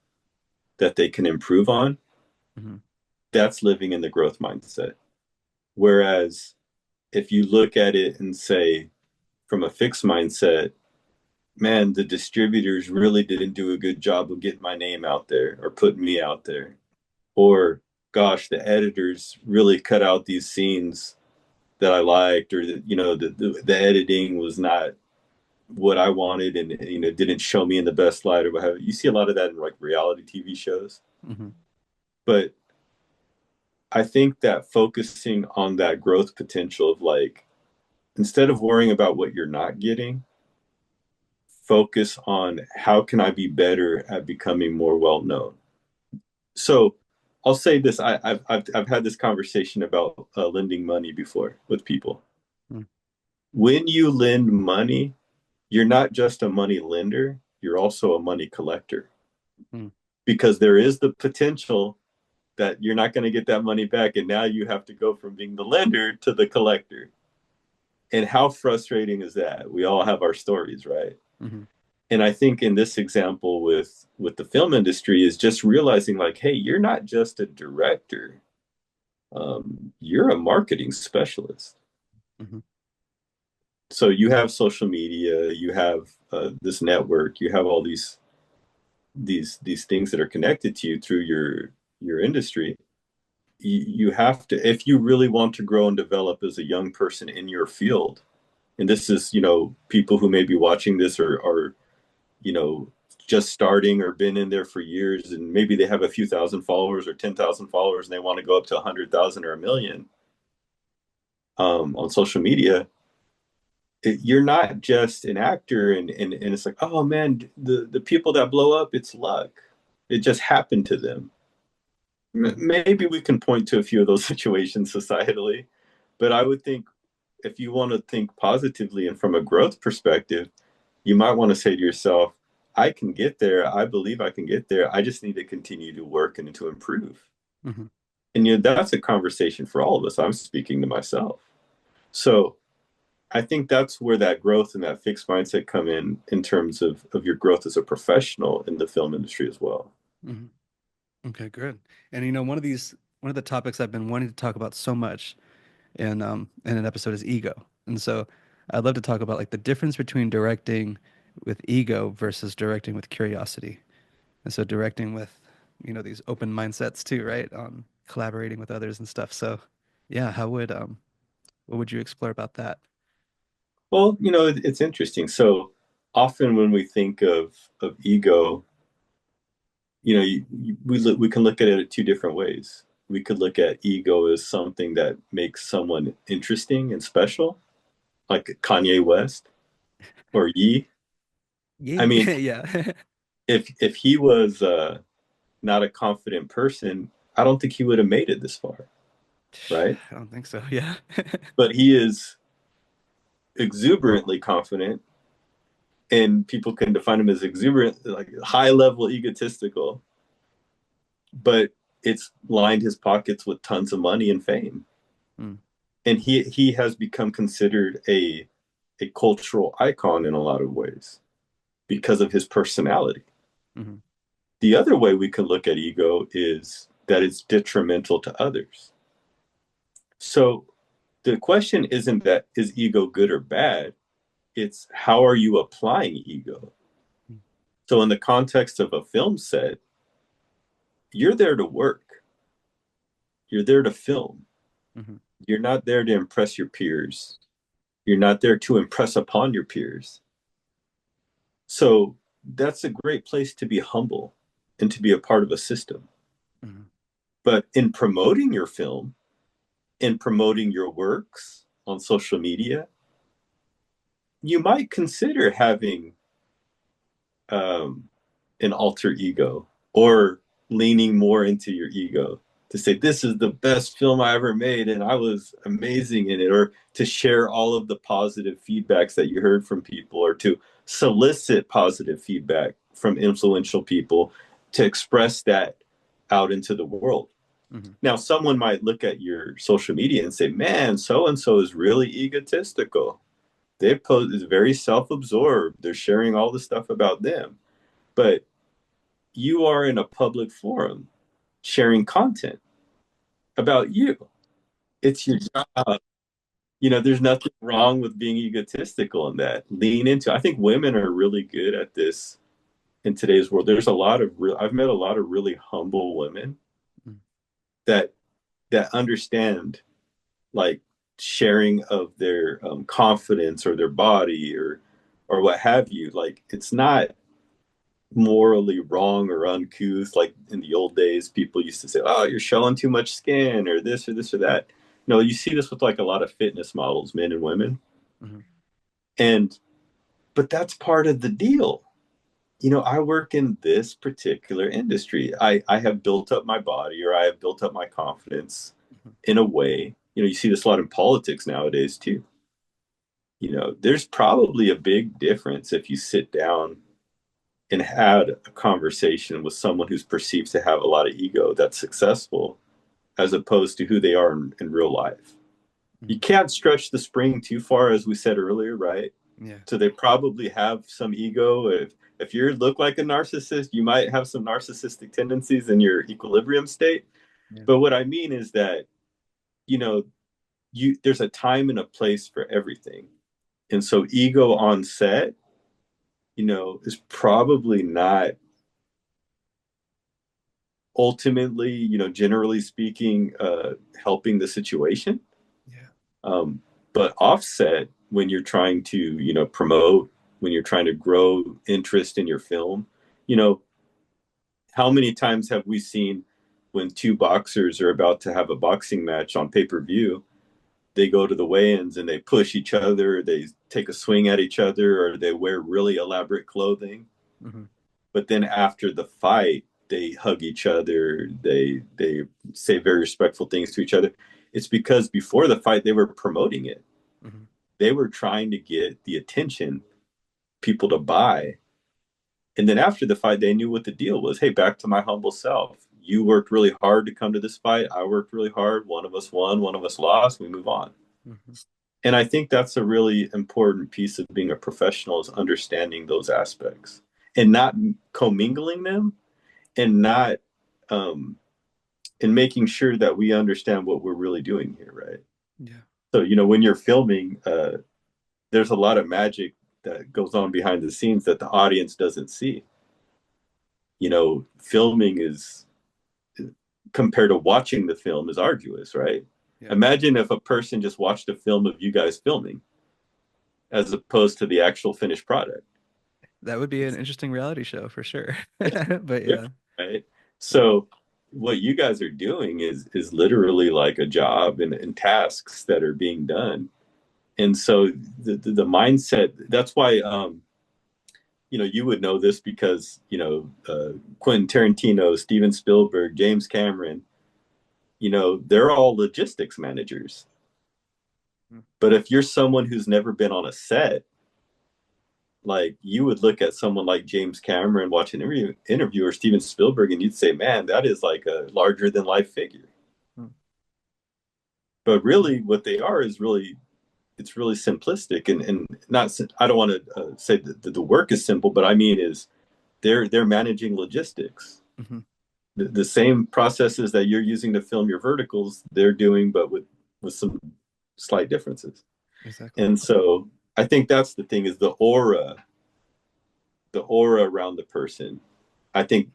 that they can improve on, hmm that's living in the growth mindset. Whereas if you look at it and say, from a fixed mindset, man, the distributors really didn't do a good job of getting my name out there or putting me out there. Or, gosh, the editors really cut out these scenes that I liked, or the editing was not what I wanted, and didn't show me in the best light or whatever. You see a lot of that in like reality TV shows, Hmm. but I think that focusing on that growth potential of like, instead of worrying about what you're not getting, focus on how can I be better at becoming more well known. So I'll say this: I've had this conversation about lending money before with people. When you lend money, you're not just a money lender; you're also a money collector, Mm-hmm. because there is the potential that you're not going to get that money back, and now you have to go from being the lender to the collector. And how frustrating is that? We all have our stories, right? Hmm. And I think in this example with the film industry is just realizing like, hey, you're not just a director, you're a marketing specialist. Hmm. So you have social media, you have this network, you have all these things that are connected to you through your industry. You have to, if you really want to grow and develop as a young person in your field, and this is, people who may be watching this are you know, just starting or been in there for years, and maybe they have a few thousand followers or 10,000 followers and they want to go up to 100,000 or a million on social media. You're not just an actor, and it's like, oh man, the people that blow up, it's luck. It just happened to them. Hmm. Maybe we can point to a few of those situations societally, but I would think if you want to think positively and from a growth perspective, you might want to say to yourself, I can get there. I believe I can get there. I just need to continue to work and to improve. Hmm. And that's a conversation for all of us. I'm speaking to myself. So I think that's where that growth and that fixed mindset come in terms of your growth as a professional in the film industry as well. Hmm. Okay, good. And one of the topics I've been wanting to talk about so much in an episode is ego. And so I'd love to talk about like the difference between directing with ego versus directing with curiosity. And so directing with, these open mindsets too, right? Collaborating with others and stuff. So yeah, what would you explore about that? Well, it's interesting. So often when we think of ego, we can look at it two different ways. We could look at ego as something that makes someone interesting and special, like Kanye West or Ye. I Yeah, mean, yeah. if he was not a confident person, I don't think he would have made it this far, right? I don't think so. Yeah. But he is exuberantly confident, and people can define him as exuberant, like high level egotistical, but it's lined his pockets with tons of money and fame. Mm, And he has become considered a cultural icon in a lot of ways because of his personality. mm-hmm, The other way we can look at ego is that it's detrimental to others. So the question isn't that is ego good or bad, it's how are you applying ego. So in the context of a film set, you're there to work, you're there to film, mm-hmm, you're not there to impress your peers, you're not there to impress upon your peers. So that's a great place to be humble and to be a part of a system. mm-hmm, But in promoting your film, in promoting your works on social media, you might consider having um, an alter ego, or leaning more into your ego to say, this is the best film I ever made and I was amazing in it, or to share all of the positive feedbacks that you heard from people, or to solicit positive feedback from influential people to express that out into the world. mm-hmm, Now, someone might look at your social media and say, man, so and so is really egotistical. They post is very self-absorbed. They're sharing all the stuff about them. But you are in a public forum sharing content about you. It's your job. there's nothing wrong with being egotistical in that. Lean into. I think women are really good at this in today's world. There's a lot of I've met a lot of really humble women Mm. that understand, like, sharing of their confidence or their body or what have you. Like, it's not morally wrong or uncouth. Like in the old days, people used to say, "Oh, you're showing too much skin," or this or this or that. No, you see this with like a lot of fitness models, men and women, Mhm. and but that's part of the deal. I work in this particular industry. I have built up my body, or I have built up my confidence Mhm. in a way. You see this a lot in politics nowadays too. There's probably a big difference if you sit down and had a conversation with someone who's perceived to have a lot of ego that's successful, as opposed to who they are in real life. You Mhm. can't stretch the spring too far, as we said earlier, right? Yeah. So they probably have some ego. If you look like a narcissist, you might have some narcissistic tendencies in your equilibrium state. Yeah. But what I mean is that, you know, there's a time and a place for everything. And so ego on set, is probably not ultimately, generally speaking, helping the situation. Yeah. Um, but offset, when you're trying to, promote, when you're trying to grow interest in your film, you know, how many times have we seen when two boxers are about to have a boxing match on pay-per-view, they go to the weigh-ins and they push each other, they take a swing at each other, or they wear really elaborate clothing. Mhm. But then after the fight, they hug each other, they say very respectful things to each other. It's because before the fight they were promoting it. Mhm. They were trying to get the attention, people to buy. And then after the fight, they knew what the deal was. Hey, back to my humble self. You worked really hard to come to this fight. I worked really hard. One of us won, one of us lost. We move on. Mhm. And I think that's a really important piece of being a professional, is understanding those aspects and not commingling them, and not um and making sure that we understand what we're really doing here, right? Yeah. So, when you're filming, there's a lot of magic that goes on behind the scenes that the audience doesn't see. Filming is, compared to watching the film, is arduous, right? Yeah. Imagine if a person just watched a film of you guys filming as opposed to the actual finished product. That would be an It's interesting reality show for sure. But yeah. different, right? Yeah. So what you guys are doing is literally like a job and tasks that are being done. And so the mindset, that's why, you would know this because, Quentin Tarantino, Steven Spielberg, James Cameron, they're all logistics managers. Mm. But if you're someone who's never been on a set, like, you would look at someone like James Cameron, watch an interview or Steven Spielberg, and you'd say, man, that is like a larger than life figure. Mm. But really, what they are is really, it's really simplistic, and not. I don't want to say that the work is simple, but I mean is they're managing logistics. Mhm. The same processes that you're using to film your verticals, they're doing, but with some slight differences. Exactly. And so I think that's the thing, is the aura around the person. I think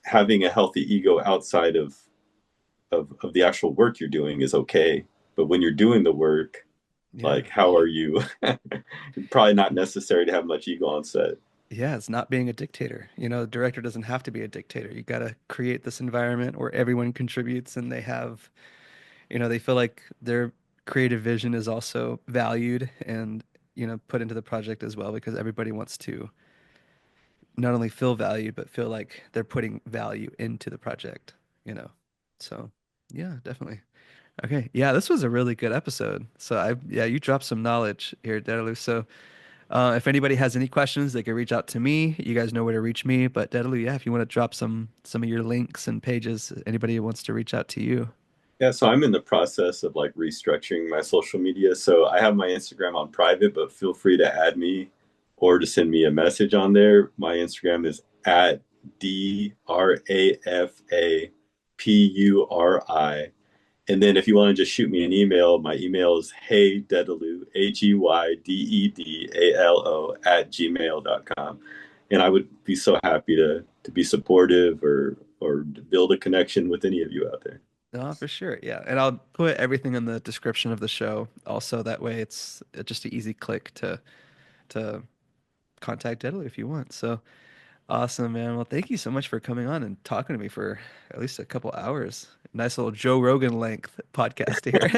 having a healthy ego outside of the actual work you're doing is okay. But when you're doing the work, Yeah. like, how are you? Probably not necessary to have much ego on set. Yeah, it's not being a dictator. The director doesn't have to be a dictator. You got to create this environment where everyone contributes and they have, they feel like their creative vision is also valued and, put into the project as well because everybody wants to not only feel valued, but feel like they're putting value into the project, you know? So, yeah, definitely. Okay. Yeah, this was a really good episode. So yeah, you dropped some knowledge here, Dédalo. So, if anybody has any questions, they can reach out to me. You guys know where to reach me. But Dédalo, yeah, if you want to drop some of your links and pages, anybody who wants to reach out to you. Yeah, so I'm in the process of like restructuring my social media. So I have my Instagram on private, but feel free to add me or to send me a message on there. My Instagram is at DRAFAPURI. And then if you want to just shoot me an email, my email is HeyDedalo, HeyDedalo @gmail.com. And I would be so happy to be supportive or build a connection with any of you out there. No, for sure. Yeah. And I'll put everything in the description of the show. Also, that way it's just an easy click to contact Dédalo if you want. So awesome, man. Well, thank you so much for coming on and talking to me for at least a couple hours. Nice little Joe Rogan length podcast here.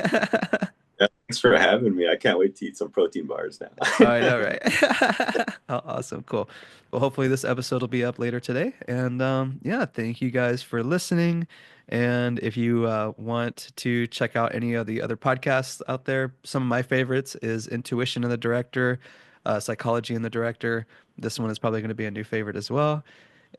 Yeah, thanks for having me. I can't wait to eat some protein bars I know, now. right? Awesome, cool. Well, hopefully this episode will be up later today. And yeah, thank you guys for listening. And if you want to check out any of the other podcasts out there, some of my favorites is Intuition and the Director, Psychology and the Director. This one is probably going to be a new favorite as well.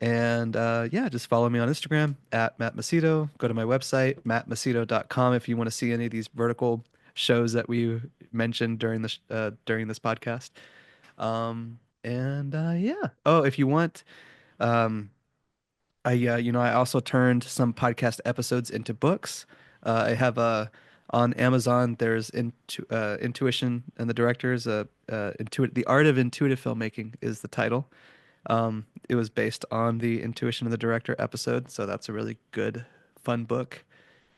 And yeah, just follow me on Instagram at Matt Macedo. Go to my website, mattmacedo.com, if you want to see any of these vertical shows that we mentioned during this podcast. And yeah. Oh, if you want, um, I also turned some podcast episodes into books. I have on Amazon. There's Intuition and the Directors. The Art of Intuitive Filmmaking is the title. It was based on the Intuition of the Director episode, so that's a really good, fun book.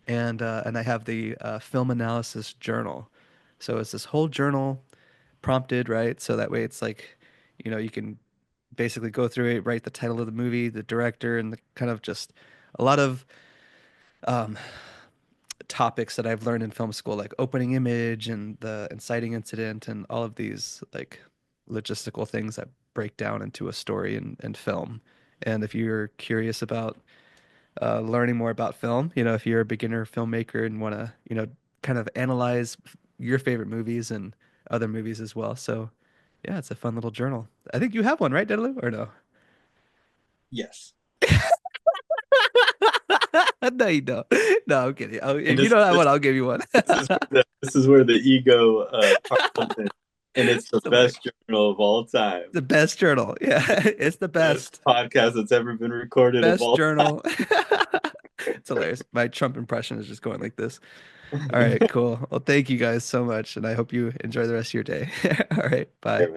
And I have the film analysis journal. So it's this whole journal prompted, right? So that way it's like, you can basically go through it, write the title of the movie, the director, and the kind of just a lot of um, topics that I've learned in film school, like opening image and the inciting incident and all of these like logistical things that break down into a story and film. And if you're curious about learning more about film, if you're a beginner filmmaker and want to, kind of analyze your favorite movies and other movies as well. So yeah, it's a fun little journal. I think you have one, right, Dedaloo, or no? Yes. No, you don't. No, I'm kidding. And If you don't have one, I'll give you one. this is where the ego part comes in. And it's the So weird. best journal of all time. The best journal. Yeah, it's the Best best. podcast that's ever been recorded of Best all journal. It's hilarious. My Trump impression is just going like this. All right, time. cool. Well, thank you guys so much, and I hope you enjoy the rest of your day. All right, bye.